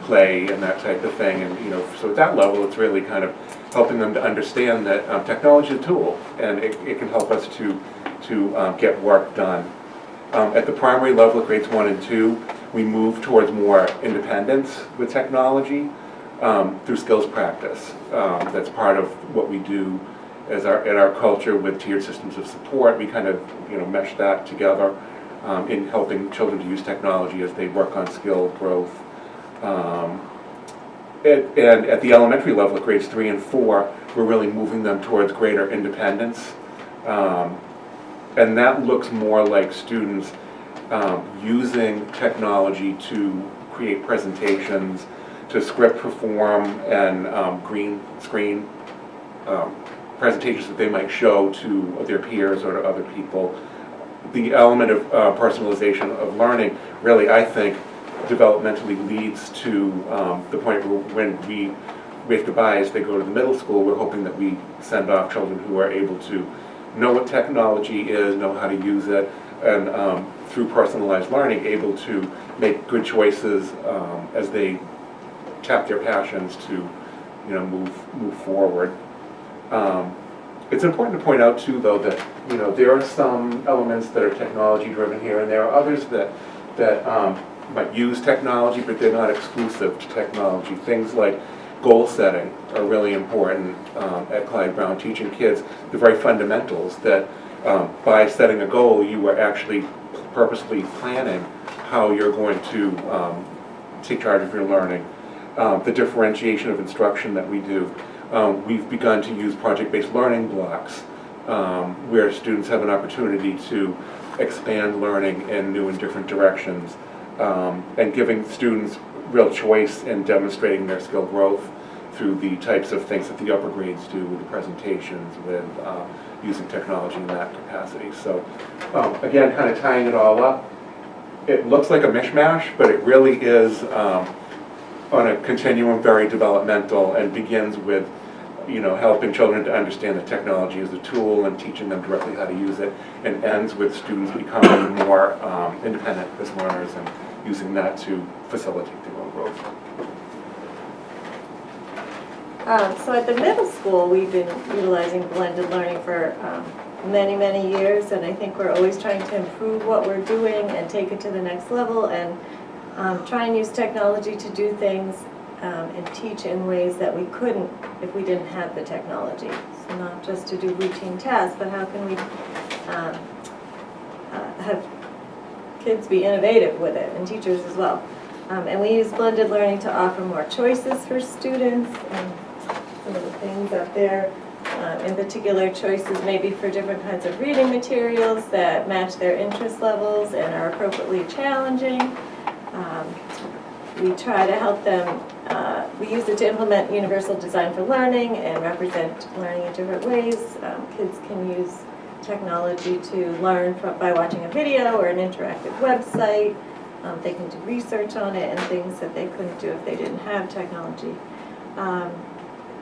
play and that type of thing. And so at that level, it's really kind of helping them to understand that technology is a tool, and it can help us to get work done. At the primary level, at grades 1 and 2, we move towards more independence with technology through skills practice. That's part of what we do in our culture with tiered systems of support. We kind of mesh that together in helping children to use technology as they work on skill growth. And at the elementary level, at grades 3 and 4, we're really moving them towards greater independence. And that looks more like students using technology to create presentations, to script perform, and green screen presentations that they might show to their peers or to other people. The element of personalization of learning really, I think, developmentally leads to the point where when we wave goodbye as they go to the middle school, we're hoping that we send off children who are able to know what technology is, know how to use it, and through personalized learning, able to make good choices as they tap their passions to move forward. It's important to point out too, though, that there are some elements that are technology driven here, and there are others that might use technology, but they're not exclusive to technology. Things like goal setting are really important at Clyde Brown, teaching kids the very fundamentals that by setting a goal, you are actually purposely planning how you're going to take charge of your learning. The differentiation of instruction that we do. We've begun to use project-based learning blocks where students have an opportunity to expand learning in new and different directions, and giving students real choice in demonstrating their skill growth through the types of things that the upper grades do with the presentations, with using technology in that capacity. So again, kind of tying it all up, it looks like a mishmash, but it really is on a continuum, very developmental, and begins with helping children to understand that technology is a tool and teaching them directly how to use it, and ends with students becoming more independent as learners and using that to facilitate their own growth. So at the middle school, we've been utilizing blended learning for many, many years, and I think we're always trying to improve what we're doing and take it to the next level, and try and use technology to do things and teach in ways that we couldn't if we didn't have the technology. So not just to do routine tasks, but how can we have kids be innovative with it, and teachers as well. And we use blended learning to offer more choices for students, and some of the things up there, in particular choices maybe for different kinds of reading materials that match their interest levels and are appropriately challenging. We try to help them, we use it to implement universal design for learning and represent learning in different ways. Kids can use technology to learn by watching a video or an interactive website. They can do research on it and things that they couldn't do if they didn't have technology.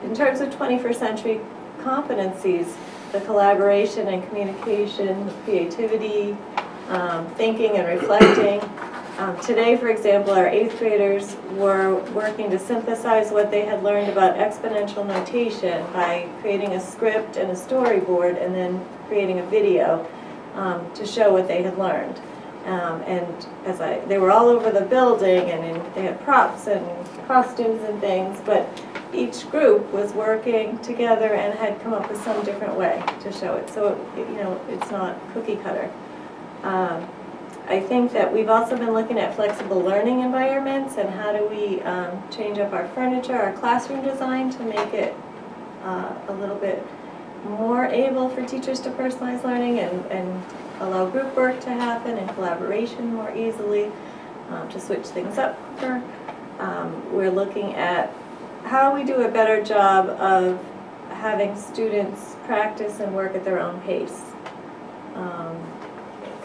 In terms of 21st century competencies, the collaboration and communication, creativity, thinking and reflecting. Today, for example, our 8th graders were working to synthesize what they had learned about exponential notation by creating a script and a storyboard and then creating a video to show what they had learned. And they were all over the building, and they had props and costumes and things, but each group was working together and had come up with some different way to show it. So, it's not cookie cutter. I think that we've also been looking at flexible learning environments and how do we change up our furniture, our classroom design to make it a little bit more able for teachers to personalize learning and allow group work to happen and collaboration more easily, to switch things up quicker. we're looking at how we do a better job of having students practice and work at their own pace,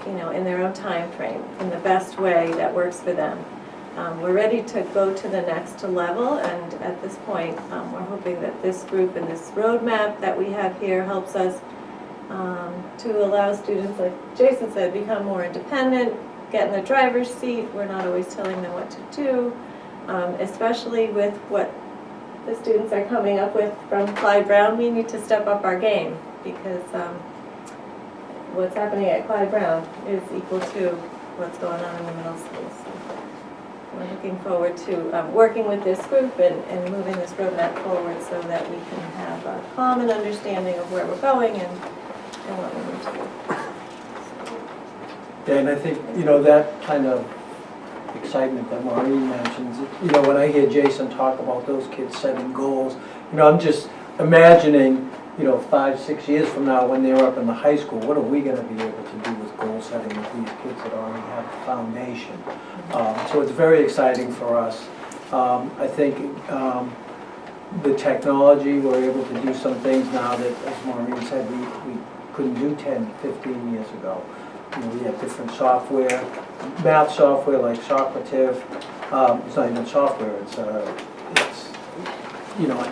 in their own time frame, in the best way that works for them. We're ready to go to the next level, and at this point, we're hoping that this group and this roadmap that we have here helps us to allow students, like Jason said, become more independent, get in the driver's seat. We're not always telling them what to do, especially with what the students are coming up with from Clyde Brown. We need to step up our game, because what's happening at Clyde Brown is equal to what's going on in the middle school. So we're looking forward to working with this group and moving this roadmap forward so that we can have a common understanding of where we're going and what we need to do. Yeah, and I think, that kind of excitement that Maureen mentions, when I hear Jason talk about those kids setting goals, I'm just imagining, 5, 6 years from now when they're up in the high school, what are we going to be able to do with goal setting with these kids that already have the foundation? So it's very exciting for us. I think the technology, we're able to do some things now that, as Maureen said, we couldn't do 10, 15 years ago. We have different software, math software like Socrative. It's not even software, it's an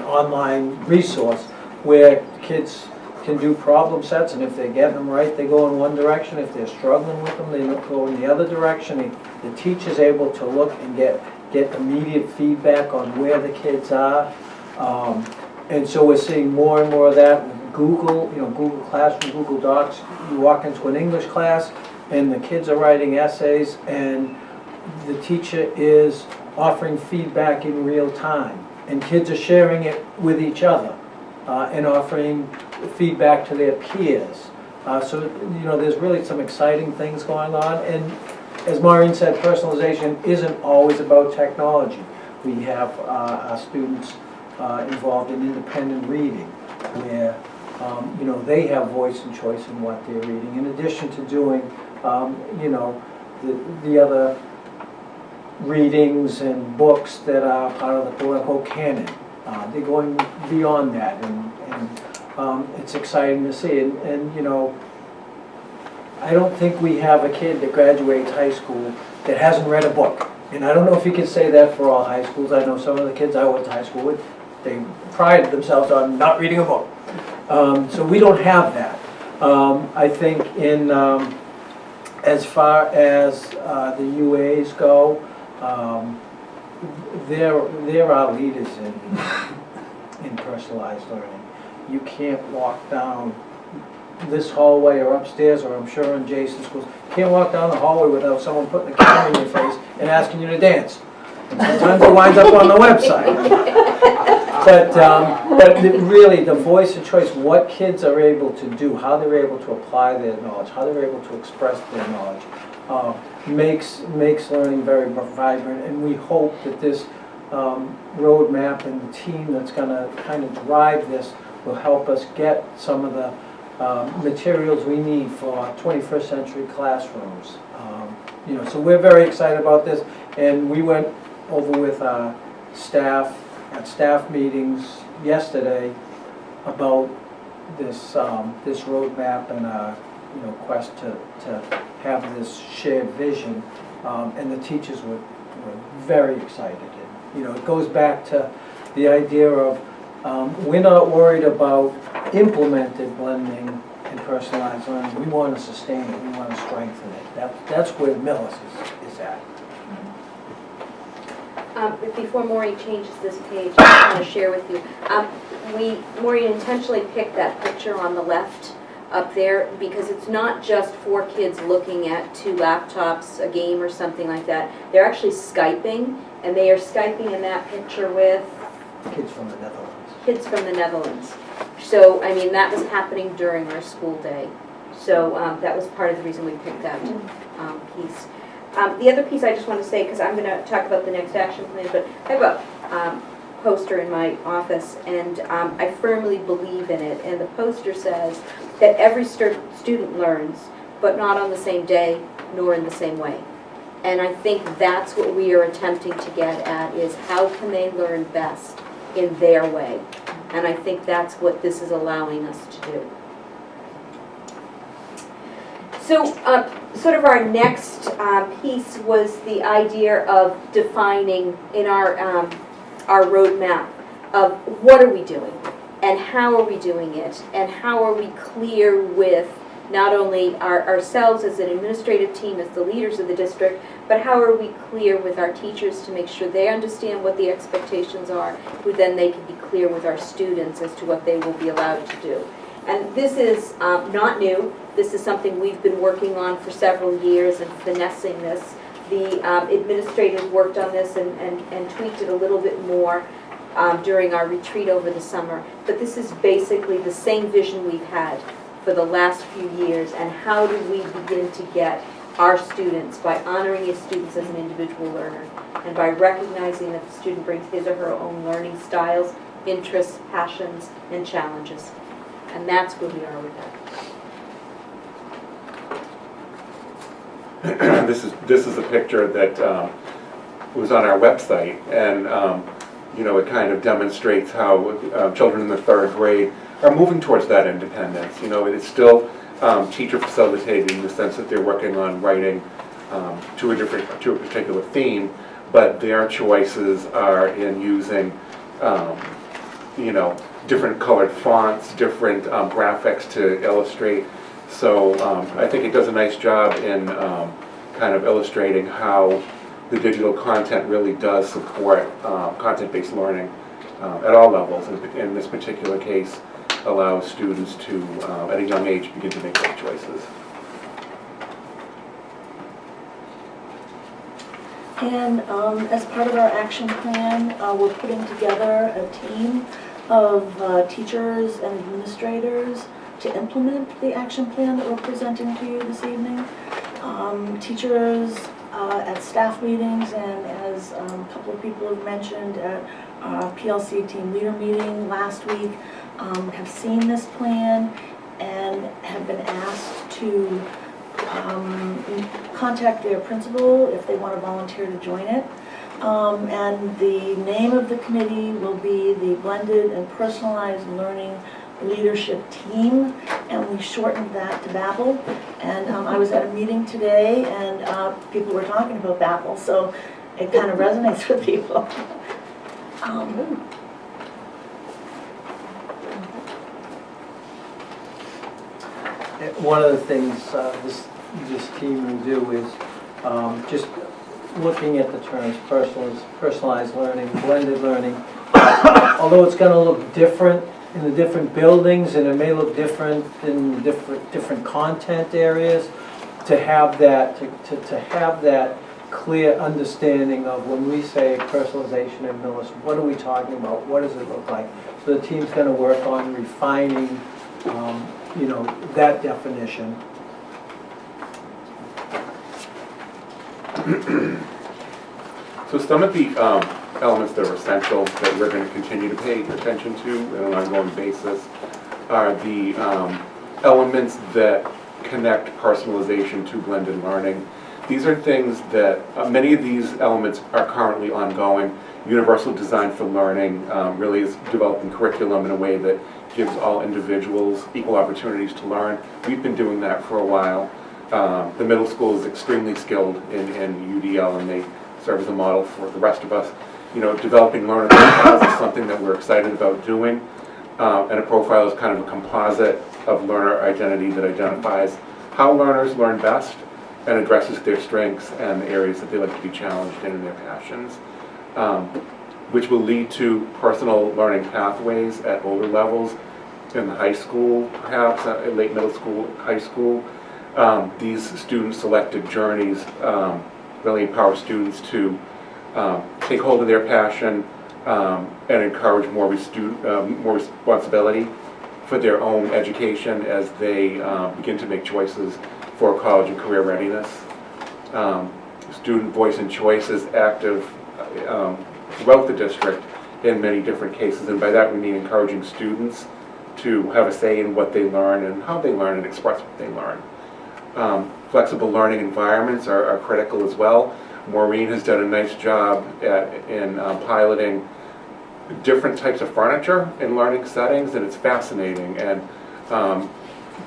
online resource where kids can do problem sets, and if they're getting them right, they go in one direction. If they're struggling with them, they go in the other direction. The teacher's able to look and get immediate feedback on where the kids are. And so we're seeing more and more of that with Google, Google Classroom, Google Docs. You walk into an English class and the kids are writing essays and the teacher is offering feedback in real time. And kids are sharing it with each other and offering feedback to their peers. So there's really some exciting things going on. And as Maureen said, personalization isn't always about technology. We have our students involved in independent reading, where they have voice and choice in what they're reading, in addition to doing the other readings and books that are part of the quote-unquote canon. They're going beyond that, and it's exciting to see. And I don't think we have a kid that graduates high school that hasn't read a book. And I don't know if you can say that for all high schools. I know some of the kids I went to high school with, they prided themselves on not reading a book. So we don't have that. I think as far as the UAs go, they're our leaders in personalized learning. You can't walk down this hallway or upstairs, or I'm sure in Jason's schools, you can't walk down the hallway without someone putting a camera in your face and asking you to dance. And sometimes it winds up on the website. But really, the voice and choice, what kids are able to do, how they're able to apply their knowledge, how they're able to express their knowledge, makes learning very vibrant. And we hope that this roadmap and the team that's going to kind of drive this will help us get some of the materials we need for 21st century classrooms. So we're very excited about this, and we went over with our staff at staff meetings yesterday about this this roadmap and quest to have this shared vision, and the teachers were very excited. And, it goes back to the idea of we're not worried about implemented blending and personalized learning. We want to sustain it. We want to strengthen it. That's where Millis is at. Before Maureen changes this page, I want to share with you. Maureen intentionally picked that picture on the left up there because it's not just 4 kids looking at 2 laptops, a game or something like that. They're actually Skyping, and they are Skyping in that picture with Kids from the Netherlands. Kids from the Netherlands. So, I mean, that was happening during our school day. So that was part of the reason we picked that piece. The other piece I just want to say, because I'm going to talk about the next action plan, but I have a poster in my office, and I firmly believe in it. And the poster says that every student learns, but not on the same day, nor in the same way. And I think that's what we are attempting to get at, is how can they learn best in their way? And I think that's what this is allowing us to do. So sort of our next piece was the idea of defining in our roadmap of what are we doing and how are we doing it and how are we clear with not only ourselves as an administrative team, as the leaders of the district, but how are we clear with our teachers to make sure they understand what the expectations are, who then they can be clear with our students as to what they will be allowed to do. And this is not new. This is something we've been working on for several years and finessing this. The administrators worked on this and tweaked it a little bit more during our retreat over the summer. But this is basically the same vision we've had for the last few years, and how do we begin to get our students, by honoring your students as an individual learner, and by recognizing that the student brings his or her own learning styles, interests, passions, and challenges. And that's where we are with that. This is a picture that was on our website, and you know, it kind of demonstrates how children in the 3rd grade are moving towards that independence. You know, it's still teacher facilitated in the sense that they're working on writing to a particular theme, but their choices are in using you know, different colored fonts, different graphics to illustrate. So I think it does a nice job in kind of illustrating how the digital content really does support content-based learning at all levels. And in this particular case, allows students to, at a young age, begin to make those choices. And as part of our action plan, we're putting together a team of teachers and administrators to implement the action plan that we're presenting to you this evening. Teachers at staff meetings, and as a couple of people have mentioned at PLC team leader meeting last week, have seen this plan and have been asked to contact their principal if they want to volunteer to join it. And the name of the committee will be the Blended and Personalized Learning Leadership Team, and we shortened that to BABBLE. And I was at a meeting today, and people were talking about BABBLE, so it kind of resonates with people. One of the things this team will do is just looking at the terms personalized learning, blended learning. Although it's going to look different in the different buildings, and it may look different in different content areas, to have that to have that clear understanding of when we say personalization in Millis, what are we talking about? What does it look like? So the team's going to work on refining, you know, that definition. So some of the elements that are essential that we're going to continue to pay attention to on an ongoing basis are the elements that connect personalization to blended learning. These are things that, many of these elements are currently ongoing. Universal Design for Learning really is developing curriculum in a way that gives all individuals equal opportunities to learn. We've been doing that for a while. The middle school is extremely skilled in UDL, and they serve as a model for the rest of us. You know, developing learner profiles is something that we're excited about doing. And a profile is kind of a composite of learner identity that identifies how learners learn best and addresses their strengths and areas that they like to be challenged in and their passions, which will lead to personal learning pathways at older levels in the high school, perhaps, late middle school, high school. These student-selected journeys really empower students to take hold of their passion and encourage more responsibility for their own education as they begin to make choices for college and career readiness. Student voice and choice is active throughout the district in many different cases, and by that we mean encouraging students to have a say in what they learn and how they learn and express what they learn. flexible learning environments are critical as well. Maureen has done a nice job in piloting different types of furniture in learning settings, and it's fascinating. And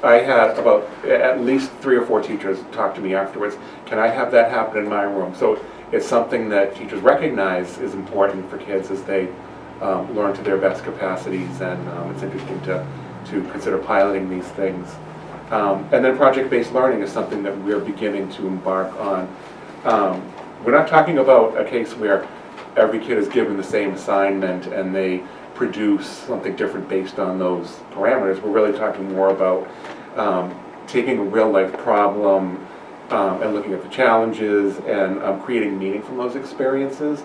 I had about at least 3 or 4 teachers talk to me afterwards, can I have that happen in my room? So it's something that teachers recognize is important for kids as they learn to their best capacities, and it's interesting to consider piloting these things. And then project-based learning is something that we're beginning to embark on. We're not talking about a case where every kid is given the same assignment and they produce something different based on those parameters. We're really talking more about taking a real-life problem and looking at the challenges and creating meaning from those experiences.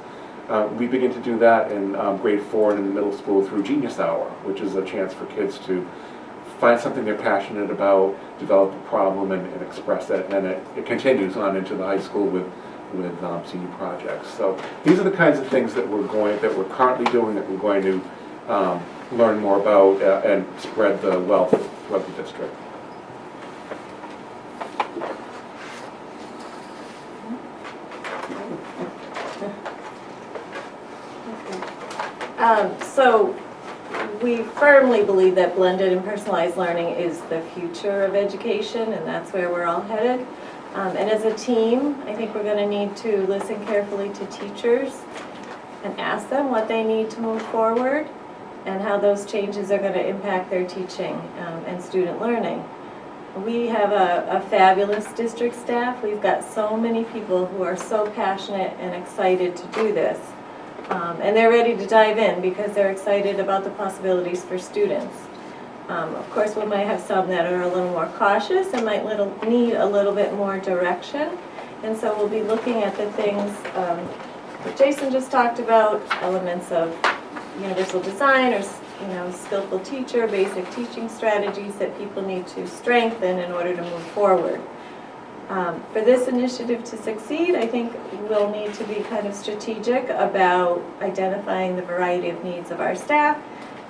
We begin to do that in grade 4 and in the middle school through Genius Hour, which is a chance for kids to find something they're passionate about, develop a problem, and express it. And it continues on into the high school with senior projects. So these are the kinds of things that we're currently doing, that we're going to learn more about and spread the wealth throughout the district. So we firmly believe that blended and personalized learning is the future of education, and that's where we're all headed. And as a team, I think we're going to need to listen carefully to teachers and ask them what they need to move forward and how those changes are going to impact their teaching and student learning. We have a fabulous district staff. We've got so many people who are so passionate and excited to do this. And they're ready to dive in because they're excited about the possibilities for students. Of course, we might have some that are a little more cautious and might need a little bit more direction. And so we'll be looking at the things that Jason just talked about, elements of universal design or skillful teacher, basic teaching strategies that people need to strengthen in order to move forward. For this initiative to succeed, I think we'll need to be kind of strategic about identifying the variety of needs of our staff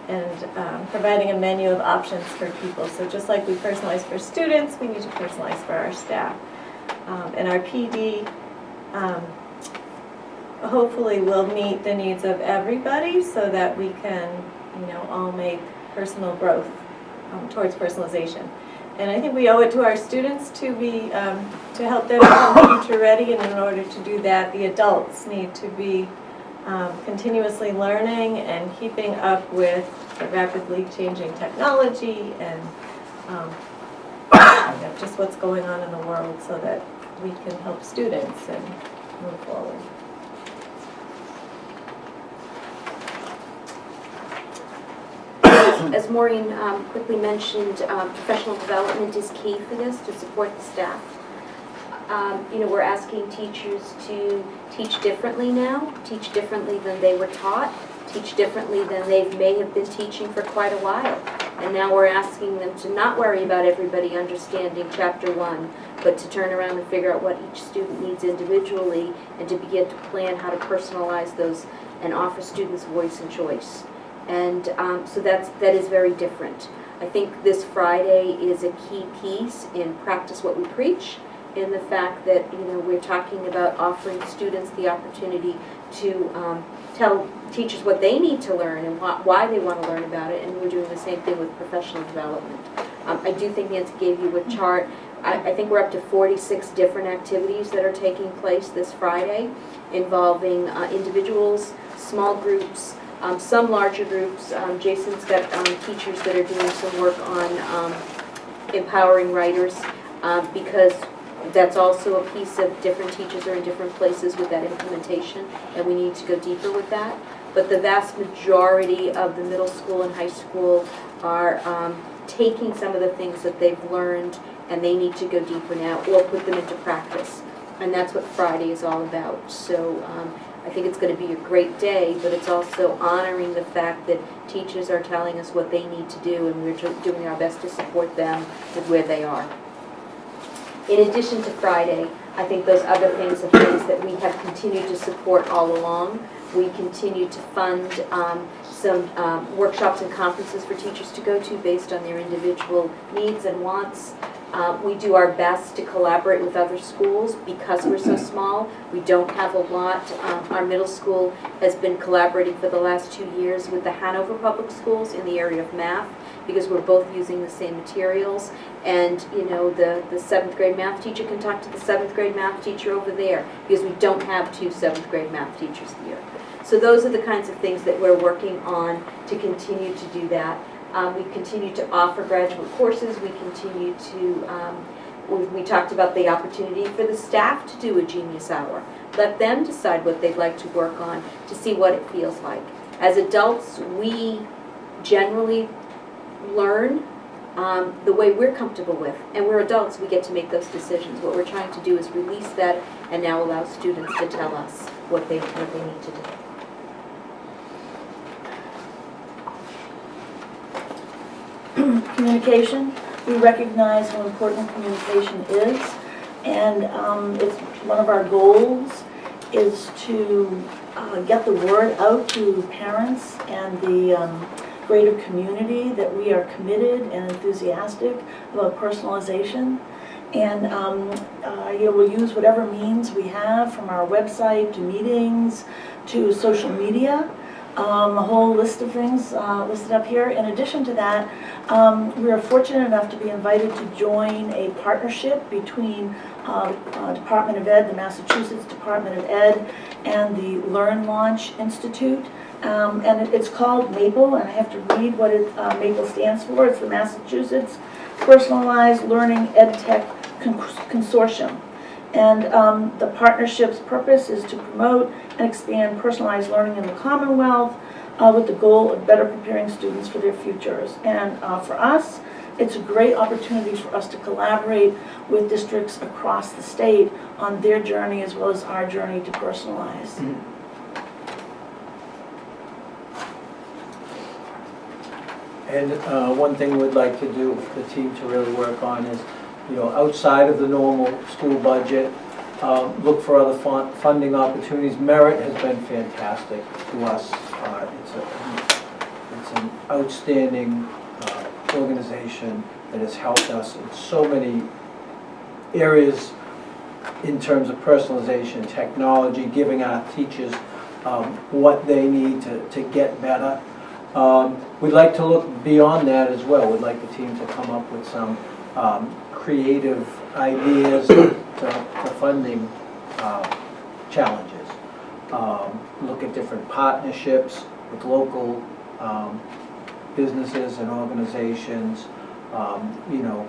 and providing a menu of options for people. So just like we personalize for students, we need to personalize for our staff. And our PD hopefully will meet the needs of everybody so that we can all make personal growth towards personalization. And I think we owe it to our students to be to help them become future ready, and in order to do that, the adults need to be continuously learning and keeping up with the rapidly changing technology and just what's going on in the world so that we can help students and move forward. As Maureen quickly mentioned, professional development is key for this to support the staff. We're asking teachers to teach differently now, teach differently than they were taught, teach differently than they may have been teaching for quite a while. And now we're asking them to not worry about everybody understanding Chapter 1, but to turn around and figure out what each student needs individually and to begin to plan how to personalize those and offer students voice and choice. And so that is very different. I think this Friday is a key piece in practice what we preach, in the fact that we're talking about offering students the opportunity to tell teachers what they need to learn and why they want to learn about it, and we're doing the same thing with professional development. I do think Nancy gave you a chart. I think we're up to 46 different activities that are taking place this Friday, involving individuals, small groups, some larger groups. Jason's got teachers that are doing some work on empowering writers, because that's also a piece of different teachers are in different places with that implementation, and we need to go deeper with that. But the vast majority of the middle school and high school are taking some of the things that they've learned, and they need to go deeper now or put them into practice. And that's what Friday is all about. So I think it's going to be a great day, but it's also honoring the fact that teachers are telling us what they need to do, and we're doing our best to support them with where they are. In addition to Friday, I think those other things are things that we have continued to support all along. We continue to fund some workshops and conferences for teachers to go to based on their individual needs and wants. We do our best to collaborate with other schools because we're so small. We don't have a lot. Our middle school has been collaborating for the last 2 years with the Hanover Public Schools in the area of math because we're both using the same materials. And, you know, the 7th grade math teacher can talk to the 7th grade math teacher over there because we don't have 2 7th grade math teachers here. So those are the kinds of things that we're working on to continue to do that. We continue to offer graduate courses. We continue to, we talked about the opportunity for the staff to do a Genius Hour. Let them decide what they'd like to work on to see what it feels like. As adults, we generally learn the way we're comfortable with. And we're adults, we get to make those decisions. What we're trying to do is release that and now allow students to tell us what they need to do. Communication, we recognize how important communication is, and it's one of our goals is to get the word out to parents and the greater community that we are committed and enthusiastic about personalization. And you know, we'll use whatever means we have, from our website to meetings to social media. A whole list of things listed up here. In addition to that, we are fortunate enough to be invited to join a partnership between Department of Ed, the Massachusetts Department of Ed, and the Learn Launch Institute. And it's called MAPLE, and I have to read what MAPLE stands for. It's the Massachusetts Personalized Learning EdTech Consortium. And the partnership's purpose is to promote and expand personalized learning in the Commonwealth with the goal of better preparing students for their futures. And for us, it's a great opportunity for us to collaborate with districts across the state on their journey as well as our journey to personalize. And one thing we'd like to do, the team to really work on is, you know, outside of the normal school budget, look for other funding opportunities. Merit has been fantastic to us. It's an outstanding organization that has helped us in so many areas in terms of personalization, technology, giving our teachers what they need to get better. We'd like to look beyond that as well. We'd like the team to come up with some creative ideas to funding challenges. Look at different partnerships with local businesses and organizations. You know,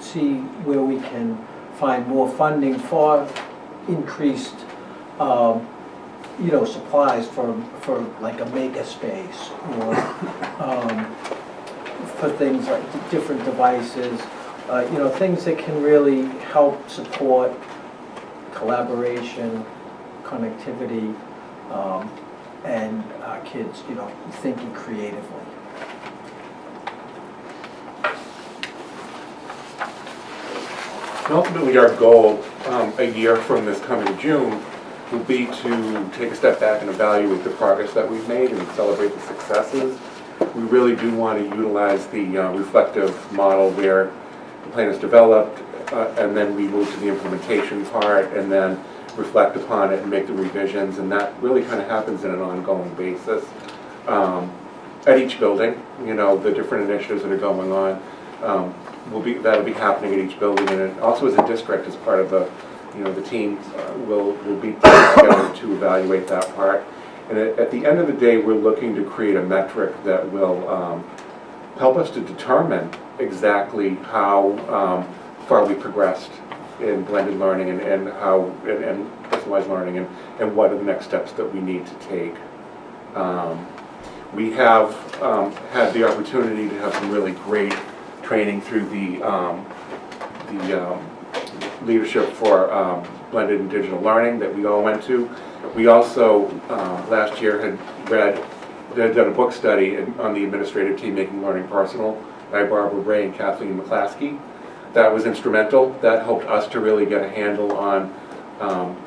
see where we can find more funding for increased you know, supplies for like a maker space, or for things like different devices, you know, things that can really help support collaboration, connectivity, and kids, you know, thinking creatively. Ultimately, our goal a year from this coming June will be to take a step back and evaluate the progress that we've made and celebrate the successes. We really do want to utilize the reflective model where the plan is developed and then we move to the implementation part and then reflect upon it and make the revisions, and that really kind of happens in an ongoing basis. At each building, you know, the different initiatives that are going on, that'll be happening at each building, and it also as a district, as part of the, you know, the team will be together to evaluate that part. And at the end of the day, we're looking to create a metric that will help us to determine exactly how far we progressed in blended learning and how and personalized learning and what are the next steps that we need to take. We have had the opportunity to have some really great training through the leadership for blended and digital learning that we all went to. We also last year had done a book study on the administrative team, Making Learning Personal, by Barbara Bray and Kathleen McClaskey. That was instrumental. That helped us to really get a handle on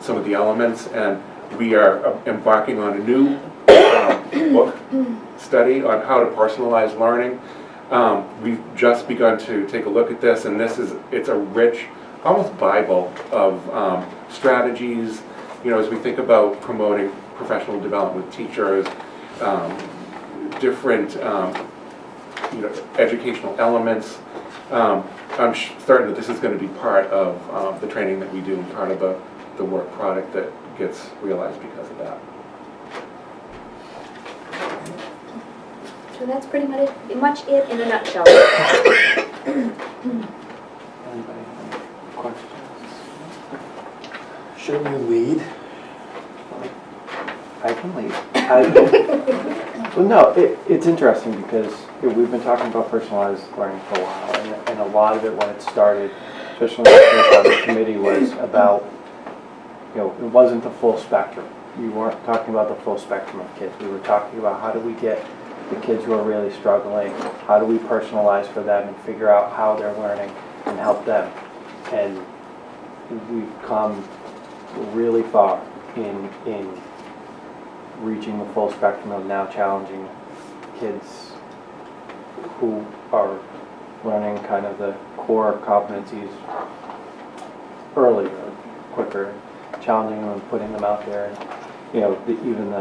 some of the elements, and we are embarking on a new book study on how to personalize learning. We've just begun to take a look at this, and it's a rich, almost Bible of strategies, as we think about promoting professional development with teachers, different, educational elements. I'm certain that this is going to be part of the training that we do and part of the work product that gets realized because of that. So that's pretty much it in a nutshell. Anybody have any questions? Shouldn't you lead? I can leave. Well, no, it's interesting because we've been talking about personalized learning for a while, and a lot of it when it started, especially when it first on the committee, was about, it wasn't the full spectrum. You weren't talking about the full spectrum of kids. We were talking about how do we get the kids who are really struggling, how do we personalize for them and figure out how they're learning and help them. And we've come really far in reaching the full spectrum of now challenging kids who are learning kind of the core competencies earlier, quicker, challenging them and putting them out there. And, even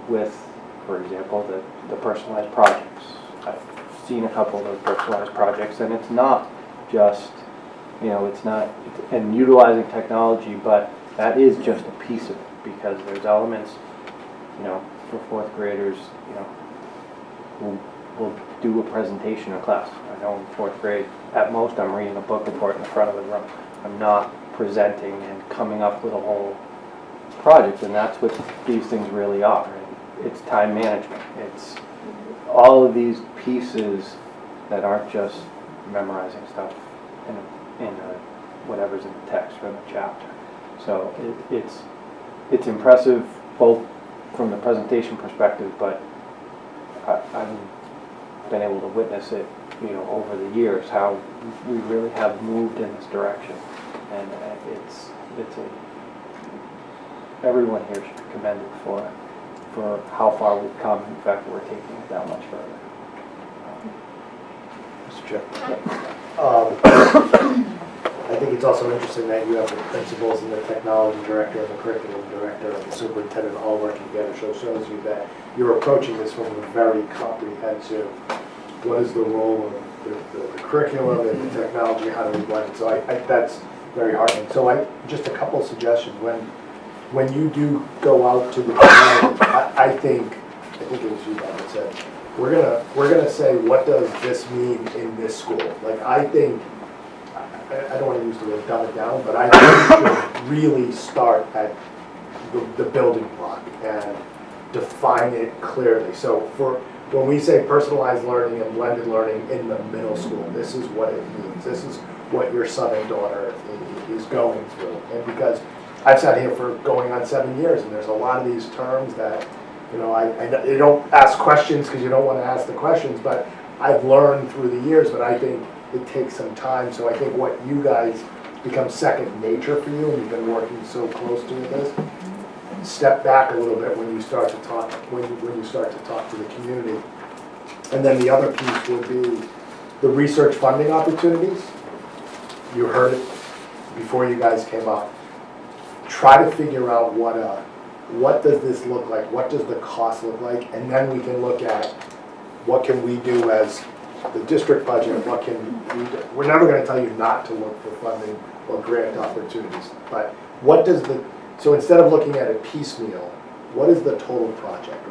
with, for example, the personalized projects. I've seen a couple of those personalized projects, and it's not just, and utilizing technology, but that is just a piece of it, because there's elements, for fourth graders, we'll do a presentation in class. I know in fourth grade, at most, I'm reading a book report in the front of the room. I'm not presenting and coming up with a whole project, and that's what these things really are. It's time management. It's all of these pieces that aren't just memorizing stuff in whatever's in the text or in the chapter. So it's impressive both from the presentation perspective, but I've been able to witness it, over the years, how we really have moved in this direction, and everyone here should be commended for how far we've come. In fact, we're taking it that much further. Mr. Chair. I think it's also interesting that you have the principals and the technology director and the curriculum director and the superintendent all working together. So it shows you that you're approaching this from a very comprehensive, what is the role of the curriculum and the technology, how do we blend it? So that's very heartening. So just a couple of suggestions. When you do go out to the community, I think it was you, Bob, that said, we're gonna say, what does this mean in this school? I think, I don't want to use the word dumb it down, but I think we should really start at the building block and define it clearly. So when we say personalized learning and blended learning in the middle school, this is what it means. This is what your son and daughter is going through. And because I've sat here for going on 7 years, and there's a lot of these terms that, you don't ask questions because you don't want to ask the questions, but I've learned through the years, but I think it takes some time. So I think what you guys become second nature for you, and you've been working so close to this, step back a little bit when you start to talk, when you start to talk to the community. And then the other piece would be the research funding opportunities. You heard it before you guys came up. Try to figure out what does this look like, what does the cost look like, and then we can look at what can we do as the district budget, what can we do. We're never going to tell you not to look for funding or grant opportunities, but what does so instead of looking at it piecemeal, what is the total project?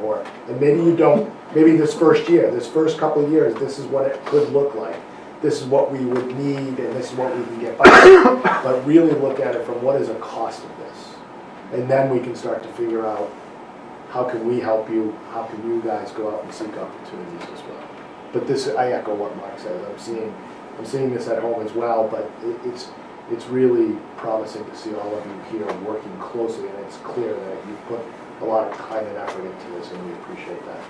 And maybe you don't, maybe this first year, this first couple of years, this is what it could look like. This is what we would need, and this is what we can get by. But really look at it from what is the cost of this. And then we can start to figure out how can we help you, how can you guys go out and seek opportunities as well. But this, I echo what Mark says. I'm seeing this at home as well, but it's really promising to see all of you here working closely, and it's clear that you've put a lot of time and effort into this, and we appreciate that.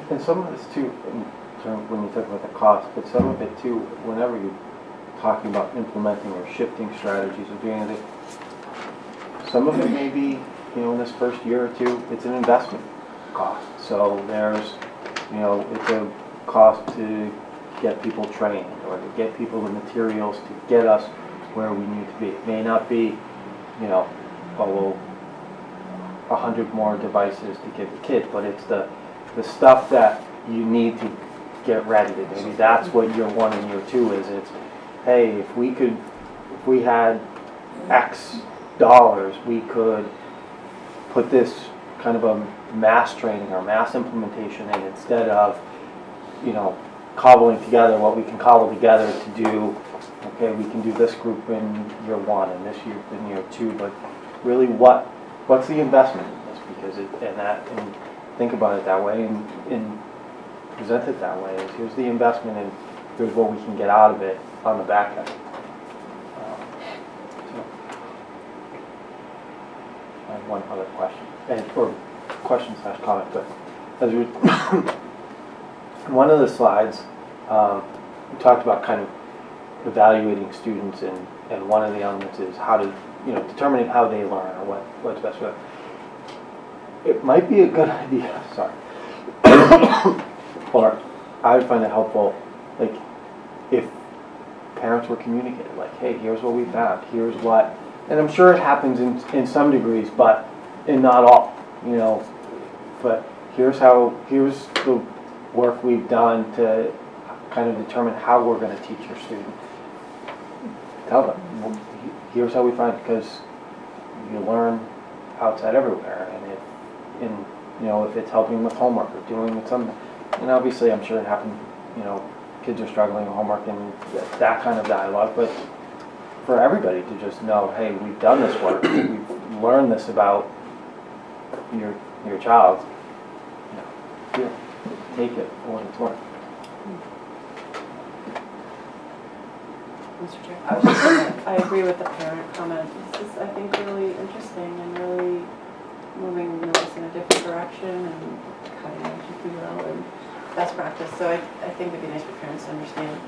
And some of this too, when you talk about the cost, but some of it too, whenever you're talking about implementing or shifting strategies or doing anything, some of it may be, in this first year or two, it's an investment cost. So there's, it's cost to get people trained or to get people the materials to get us where we need to be. It may not be, you know, 100 more devices to give the kid, but it's the stuff that you need to get ready. Maybe that's what year 1 and year 2 is. It's, hey, if we had X dollars, we could put this kind of a mass training or mass implementation in instead of, you know, cobbling together what we can cobble together to do. Okay, we can do this group in year 1 and this year in year 2, but really what's the investment in this? Because and think about it that way and present it that way. Is here's the investment and here's what we can get out of it on the back end. I have one other question, or question/comment, but as we one of the slides, we talked about kind of evaluating students, and one of the elements is how to, you know, determining how they learn or what's best for them. It might be a good idea, sorry, or I would find it helpful, like, if parents were communicated, like, hey, here's what we found, here's what, and I'm sure it happens in some degrees, but in not all, you know, but here's the work we've done to kind of determine how we're going to teach your student. Tell them, well, here's how we find it, because you learn outside everywhere, and you know, if it's helping with homework or doing with something, and obviously I'm sure it happens, you know, kids are struggling with homework and that kind of dialogue, but for everybody to just know, hey, we've done this work, we've learned this about your child, you know, here, take it for what it's worth. Mr. Chair. I agree with the parent comment. This is, I think, really interesting and really moving Millis in a different direction and cutting edge, if you will, and best practice. So I think it'd be nice for parents to understand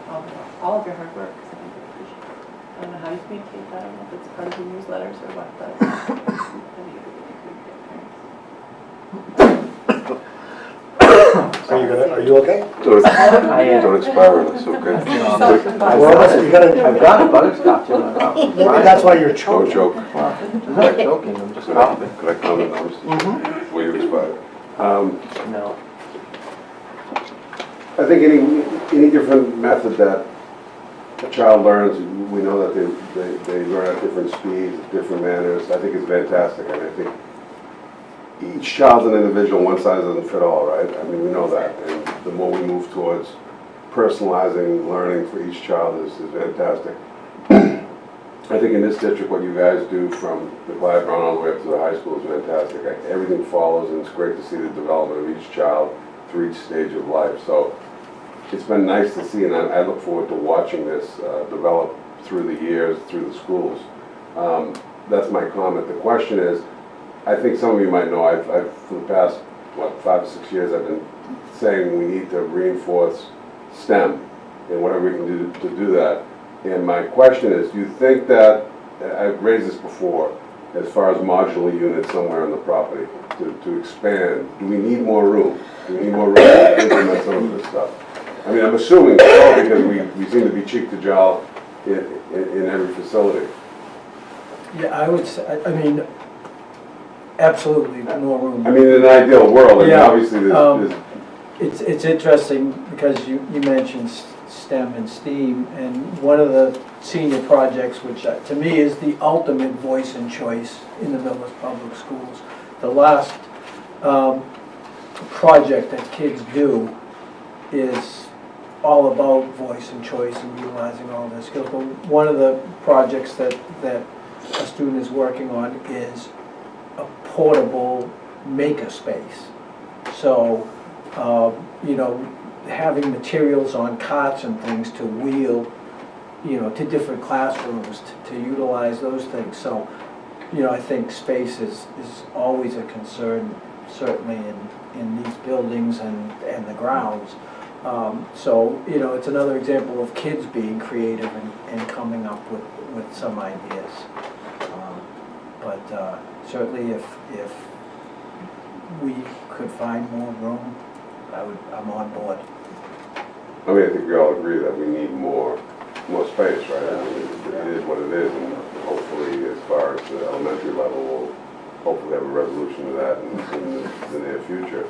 all of your hard work, because I think they appreciate it. I don't know how you communicate that. I don't know if it's part of the newsletters or what, but I think it would be good for parents. Are you okay? Don't I am. don't expire on us, okay? I've got a butterscotch in my mouth. Maybe that's why you're Don't choking. choke. I'm not joking, I'm just coughing. Could I comment on this before you expire? No. I think any different method that a child learns, we know that they learn at different speeds, different manners, I think is fantastic. And I think each child's an individual, one size doesn't fit all, right? I mean, we know that. And the more we move towards personalizing learning for each child is fantastic. I think in this district, what you guys do from the Clyde Brown all the way up to the high school is fantastic. Everything follows, and it's great to see the development of each child through each stage of life. So it's been nice to see, and I look forward to watching this develop through the years, through the schools. That's my comment. The question is, I think some of you might know, I've for the past, 5 or 6 years, I've been saying we need to reinforce STEM and whatever we can do to do that. And my question is, do you think that, I've raised this before, as far as modular units somewhere on the property, to expand, do we need more room? Do we need more room to implement some of this stuff? I mean, I'm assuming so, because we seem to be cheek to jowl in every facility. Yeah, I would say, I mean, absolutely more room. I mean, in an ideal world, I mean, Yeah, obviously there's It's interesting because you mentioned STEM and STEAM, and one of the senior projects, which to me is the ultimate voice and choice in the Millis Public Schools. The last project that kids do is all about voice and choice and utilizing all their skills. But one of the projects that a student is working on is a portable maker space. So, you know, having materials on carts and things to wheel, you know, to different classrooms to utilize those things. So, you know, I think space is always a concern, certainly in these buildings and the grounds. So, you know, it's another example of kids being creative and coming up with some ideas. But certainly if we could find more room, I'm on board. I mean, I think we all agree that we need more space, right? I mean, it is what it is, and hopefully, as far as the elementary level, we'll hopefully have a resolution to that in the near future.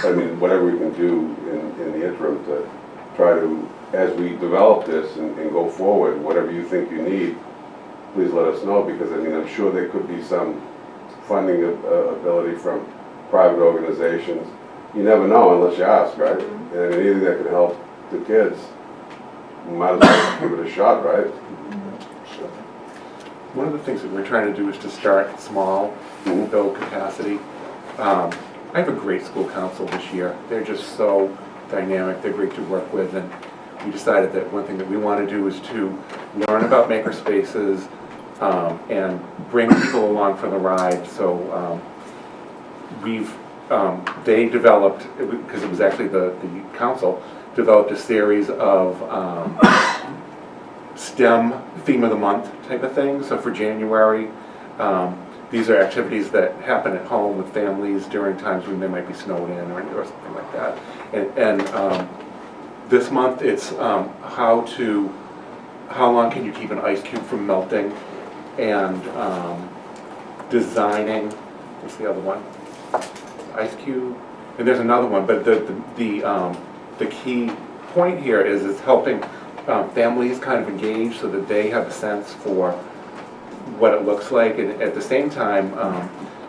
I mean, whatever we can do in the interim to try to, as we develop this and go forward, whatever you think you need, please let us know, because I mean, I'm sure there could be some funding ability from private organizations. You never know unless you ask, right? And I mean, anything that can help the kids, we might as well give it a shot, right? One of the things that we're trying to do is to start small, build capacity. I have a great school council this year. They're just so dynamic, they're great to work with, and we decided that one thing that we want to do is to learn about makerspaces and bring people along for the ride. So they developed, because it was actually the council, developed a series of STEM theme of the month type of things. So for January, these are activities that happen at home with families during times when they might be snowed in or something like that. And this month it's how long can you keep an ice cube from melting, and designing, what's the other one? Ice cube, and there's another one, but the key point here is helping families kind of engage so that they have a sense for what it looks like, and at the same time,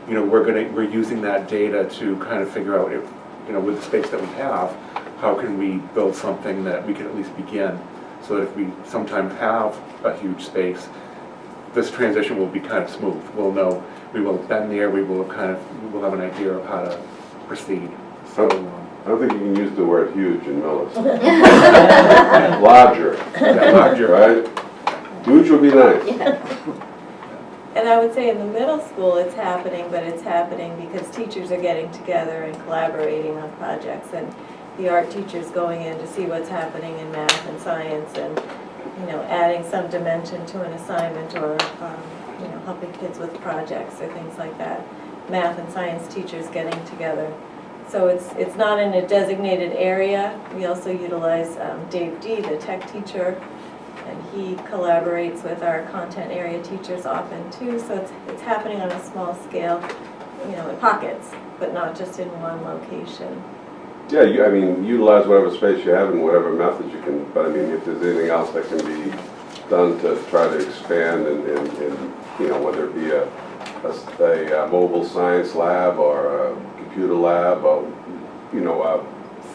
you know, we're using that data to kind of figure out if, you know, with the space that we have, how can we build something that we can at least begin, so that if we sometime have a huge space, this transition will be kind of smooth. We'll know, we will have been there, we will have an idea of how to proceed. So I don't think you can use the word huge in Millis. Larger. yeah, larger. Right? Huge would be nice. And I would say in the middle school it's happening, but it's happening because teachers are getting together and collaborating on projects, and the art teachers going in to see what's happening in math and science, and, you know, adding some dimension to an assignment, or you know, helping kids with projects or things like that. Math and science teachers getting together. So it's not in a designated area. We also utilize Dave D, the tech teacher, and he collaborates with our content area teachers often too. So it's happening on a small scale, you know, in pockets, but not just in one location. Yeah, I mean, utilize whatever space you have and whatever methods you can, but I mean, if there's anything else that can be done to try to expand and you know, whether it be a mobile science lab or a computer lab or, you know, a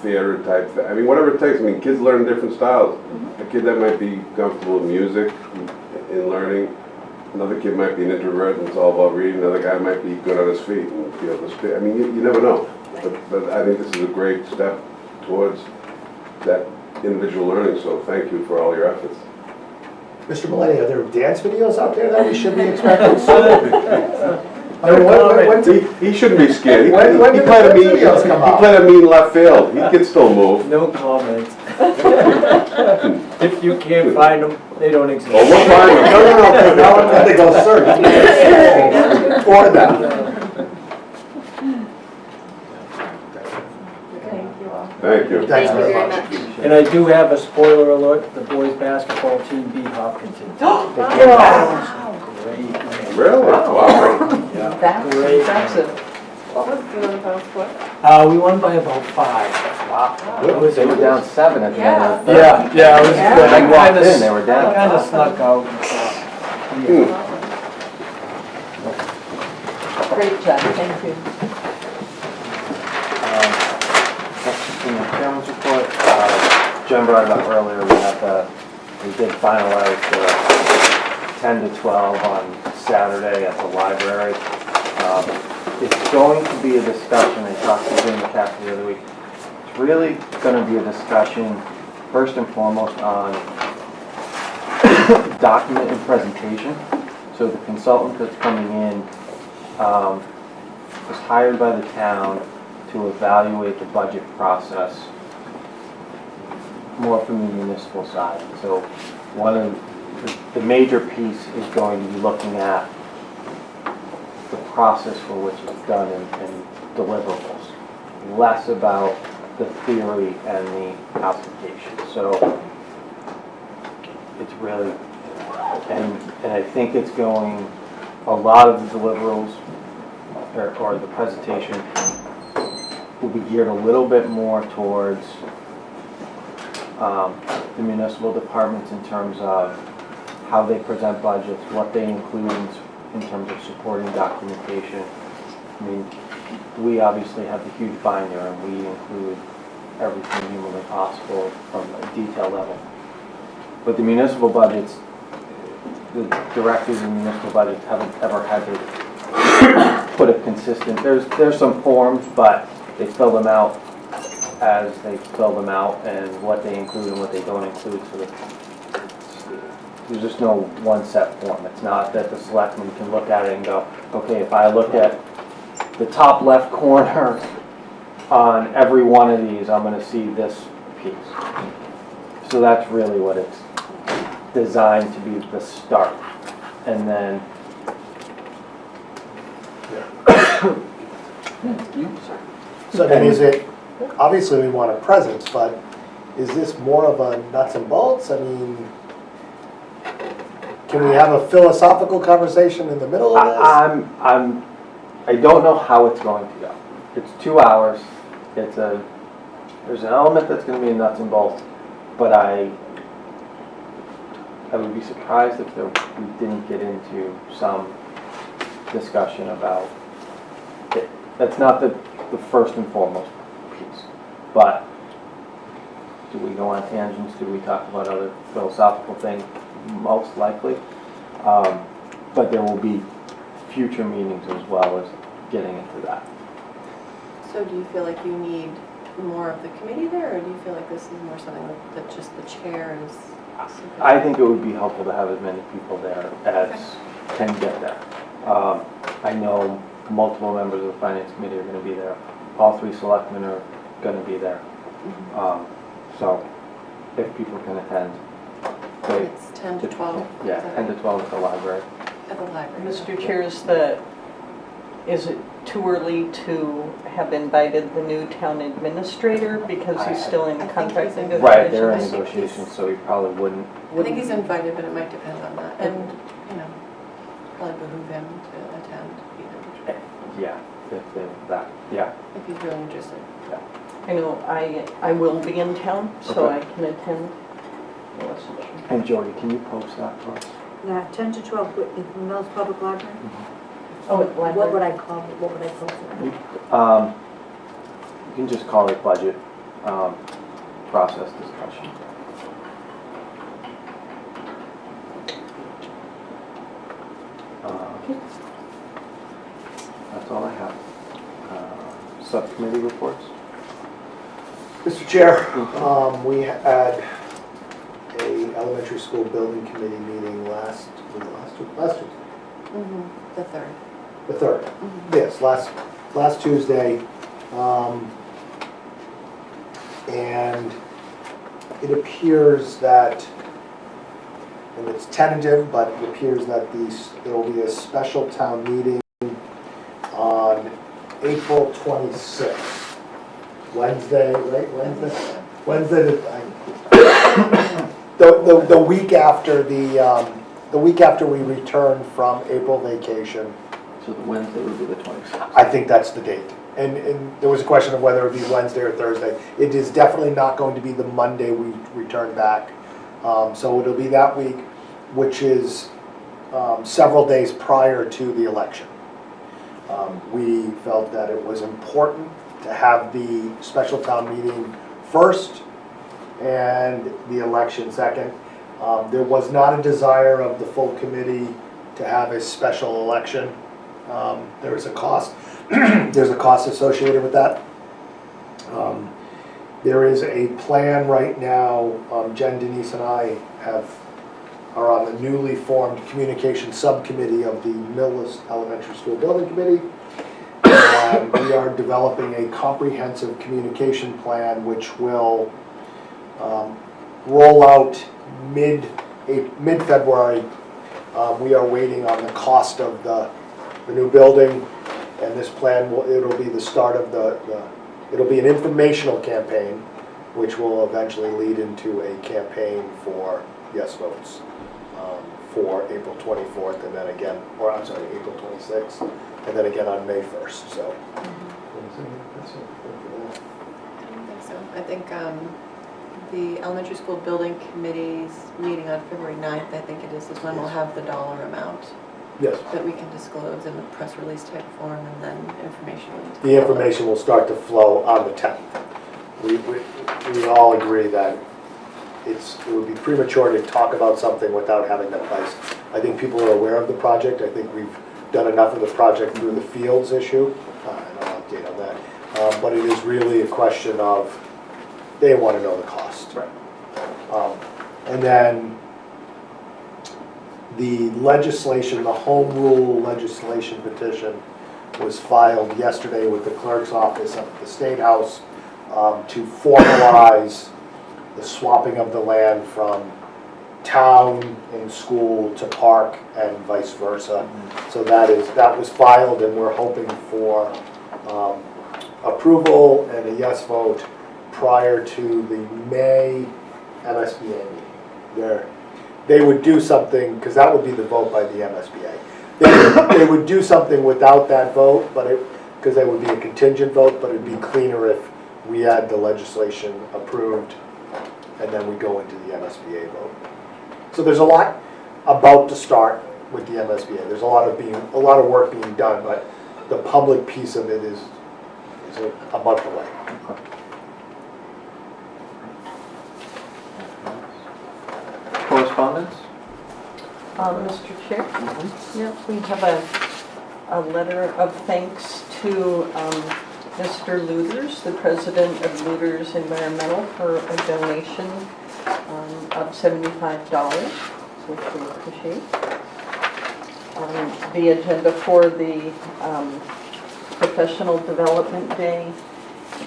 theater type thing. I mean, whatever it takes. I mean, kids learn different styles. A kid that might be comfortable with music in learning, another kid might be an introvert and it's all about reading, another guy might be good on his feet and be able to speak. I mean, you never know. But I think this is a great step towards that individual learning, so thank you for all your efforts. Mr. Millenni, are there dance videos out there that we should be expecting soon? I mean, when He shouldn't be scared. He when did played the videos come out? He played a mean left field. He can still move. No comment. If you can't find them, they don't exist. Well, we'll find him. No, now I'm going to go search for them. Thank you all. Thank you. Thanks Thank you very very much. much. And I do have a spoiler alert, the boys basketball team beat Hopkinton. Great. Really? Wow. Yeah, That's great. impressive. What was the final score? We won by about 5. Wow. It was- They were down 7 at the end of the third. Yeah, it was Yeah. good. They walked in, they were down. Kind of snuck out. Great job, thank you. Next is in the chairman's report. Jen brought it up earlier, we did finalize the 10 to 12 on Saturday at the library. It's going to be a discussion, I talked to Jim McCaffrey the other week. It's really going to be a discussion, first and foremost, on document and presentation. So the consultant that's coming in was hired by the town to evaluate the budget process more from the municipal side. So one of the major piece is going to be looking at the process for which it's done and deliverables. Less about the theory and the application. So it's really, and I think it's going, a lot of the deliverables or the presentation will be geared a little bit more towards the municipal departments in terms of how they present budgets, what they include in terms of supporting documentation. I mean, we obviously have the huge binder and we include everything humanly possible from a detail level. But the municipal budgets, the directors in municipal budgets haven't ever had to put a consistent, there's some forms, but they fill them out as they fill them out and what they include and what they don't include. So that there's just no one set form. It's not that the selectman can look at it and go, okay, if I look at the top left corner on every one of these, I'm going to see this piece. So that's really what it's designed to be, the start. And then So then is it, obviously we want a presence, but is this more of a nuts and bolts? I mean, can we have a philosophical conversation in the middle of this? I don't know how it's going to go. It's 2 hours. There's an element that's going to be nuts and bolts, but I would be surprised if we didn't get into some discussion about it. That's not the first and foremost piece, but do we go on tangents? Do we talk about other philosophical things? Most likely, but there will be future meetings as well as getting into that. So do you feel like you need more of the committee there, or do you feel like this is more something that just the chair is? I think it would be helpful to have as many people there as can get there. I know multiple members of the finance committee are going to be there. All 3 selectmen are going to be there. So if people can attend, great. It's 10 to 12. Yeah, 10 to 12 at the library. At the library. Mr. Chair, is it too early to have invited the new town administrator because he's still in I think contract he's negotiations? Right, they're in I think negotiations, so we probably wouldn't. I think he's invited, but it might depend on that. And, you know, probably behoove him to attend, Yeah, if he's really interested. I know I will be in town, so Okay. I can attend. And Jody, can you post that for us? Yeah, 10 to 12 in the Millis Public Library. Oh, at the What library. would I call it? What would I post it? You can just call it budget process discussion. That's all I have. Subcommittee reports? Mr. Chair, we had a elementary school building committee meeting last Tuesday. The third. The 3rd. Yes, last Tuesday. And it appears that, and it's tentative, but it appears that there will be a special town meeting on April 26th. Wednesday, right? Wednesday, the week after the week after we return from April vacation. So the Wednesday would be the 26th. I think that's the date. And there was a question of whether it would be Wednesday or Thursday. It is definitely not going to be the Monday we return back. So it'll be that week, which is several days prior to the election. We felt that it was important to have the special town meeting first and the election second. There was not a desire of the full committee to have a special election. There is a cost. There's a cost associated with that. There is a plan right now. Jen, Denise, and I are on the newly formed communication subcommittee of the Millis Elementary School Building Committee. And we are developing a comprehensive communication plan which will roll out mid-February. We are waiting on the cost of the new building, and this plan it'll be the start of the it'll be an informational campaign, which will eventually lead into a campaign for yes votes for April 24th, and then again, or I'm sorry, April 26th, and then again on May 1st, so. That's it for that. I don't think so. I think the elementary school building committee's meeting on February 9th, I think it is when we'll have the dollar amount Yes. that we can disclose in a press release type form, and then information. The information will start to flow on the 10th. We all agree that it would be premature to talk about something without having that place. I think people are aware of the project. I think we've done enough of the project through the fields issue, and I'll update on that. But it is really a question of, they want to know the cost. Right. And then the legislation, the home rule legislation petition was filed yesterday with the clerk's office up at the State House to formalize the swapping of the land from town and school to park and vice versa. So that was filed, and we're hoping for approval and a yes vote prior to the May MSBA meeting. They would do something, because that would be the vote by the MSBA. They would do something without that vote, because that would be a contingent vote, but it'd be cleaner if we had the legislation approved and then we go into the MSBA vote. So there's a lot about to start with the MSBA. There's a lot of work being done, but the public piece of it is a month away. Correspondence? Mr. Chair? Yeah, we have a letter of thanks to Mr. Luters, the president of Luters Environmental, for a donation of $75, which we appreciate. The agenda for the Professional Development Day.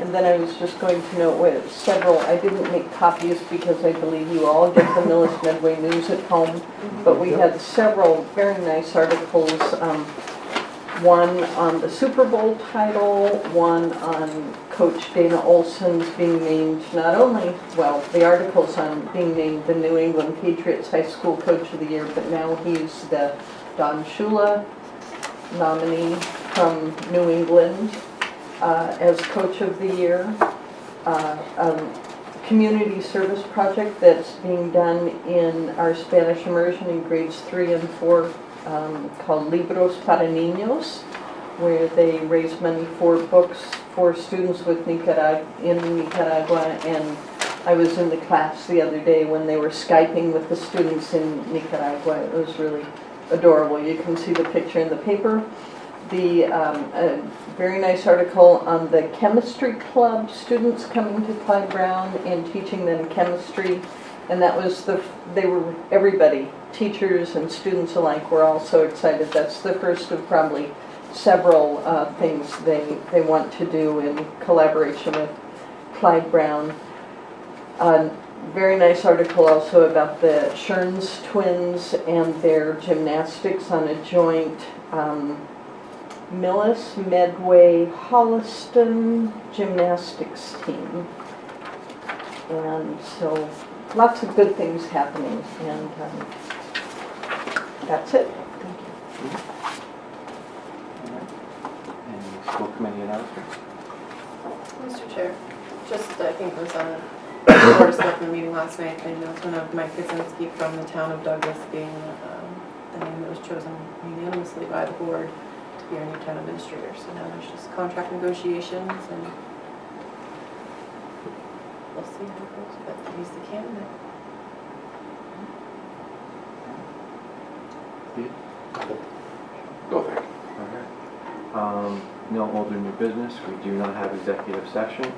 And then I was just going to note with several, I didn't make copies because I believe you all get the Millis Medway News at home, but we had several very nice articles. One on the Super Bowl title, one on Coach Dana Olson's being named not only, well, the articles on being named the New England Patriots High School Coach of the Year, but now he's the Don Shula nominee from New England as Coach of the Year. Community service project that's being done in our Spanish immersion in grades 3 and 4 called Libros para Niños, where they raise money for books for students with in Nicaragua, and I was in the class the other day when they were Skyping with the students in Nicaragua. It was really adorable. You can see the picture in the paper. A very nice article on the chemistry club students coming to Clyde Brown and teaching them chemistry, and that was everybody, teachers and students alike, were all so excited. That's the first of probably several things they want to do in collaboration with Clyde Brown. Very nice article also about the Sherns twins and their gymnastics on a joint Millis Medway Holliston gymnastics team. And so lots of good things happening, and that's it. Thank you. Any school committee announcements? Mr. Chair, just I think it was on a Board of Selectmen meeting last night, the announcement of Mike Kaczynski from the town of Douglas being the name that was chosen unanimously by the board to be our new town administrator. So now there's just contract negotiations, and we'll see how it goes, but he's the candidate. No, thank you. Okay. No older new business. We do not have executive session.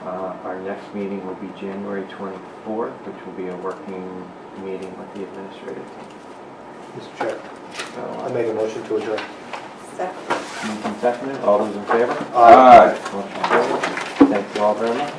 Our next meeting will be January 24th, which will be a working meeting with the administrative team. Mr. Chair, So, I make a motion to adjourn. Second. moved and seconded. All those in favor? Aye. Motion carries. Thank you all very much.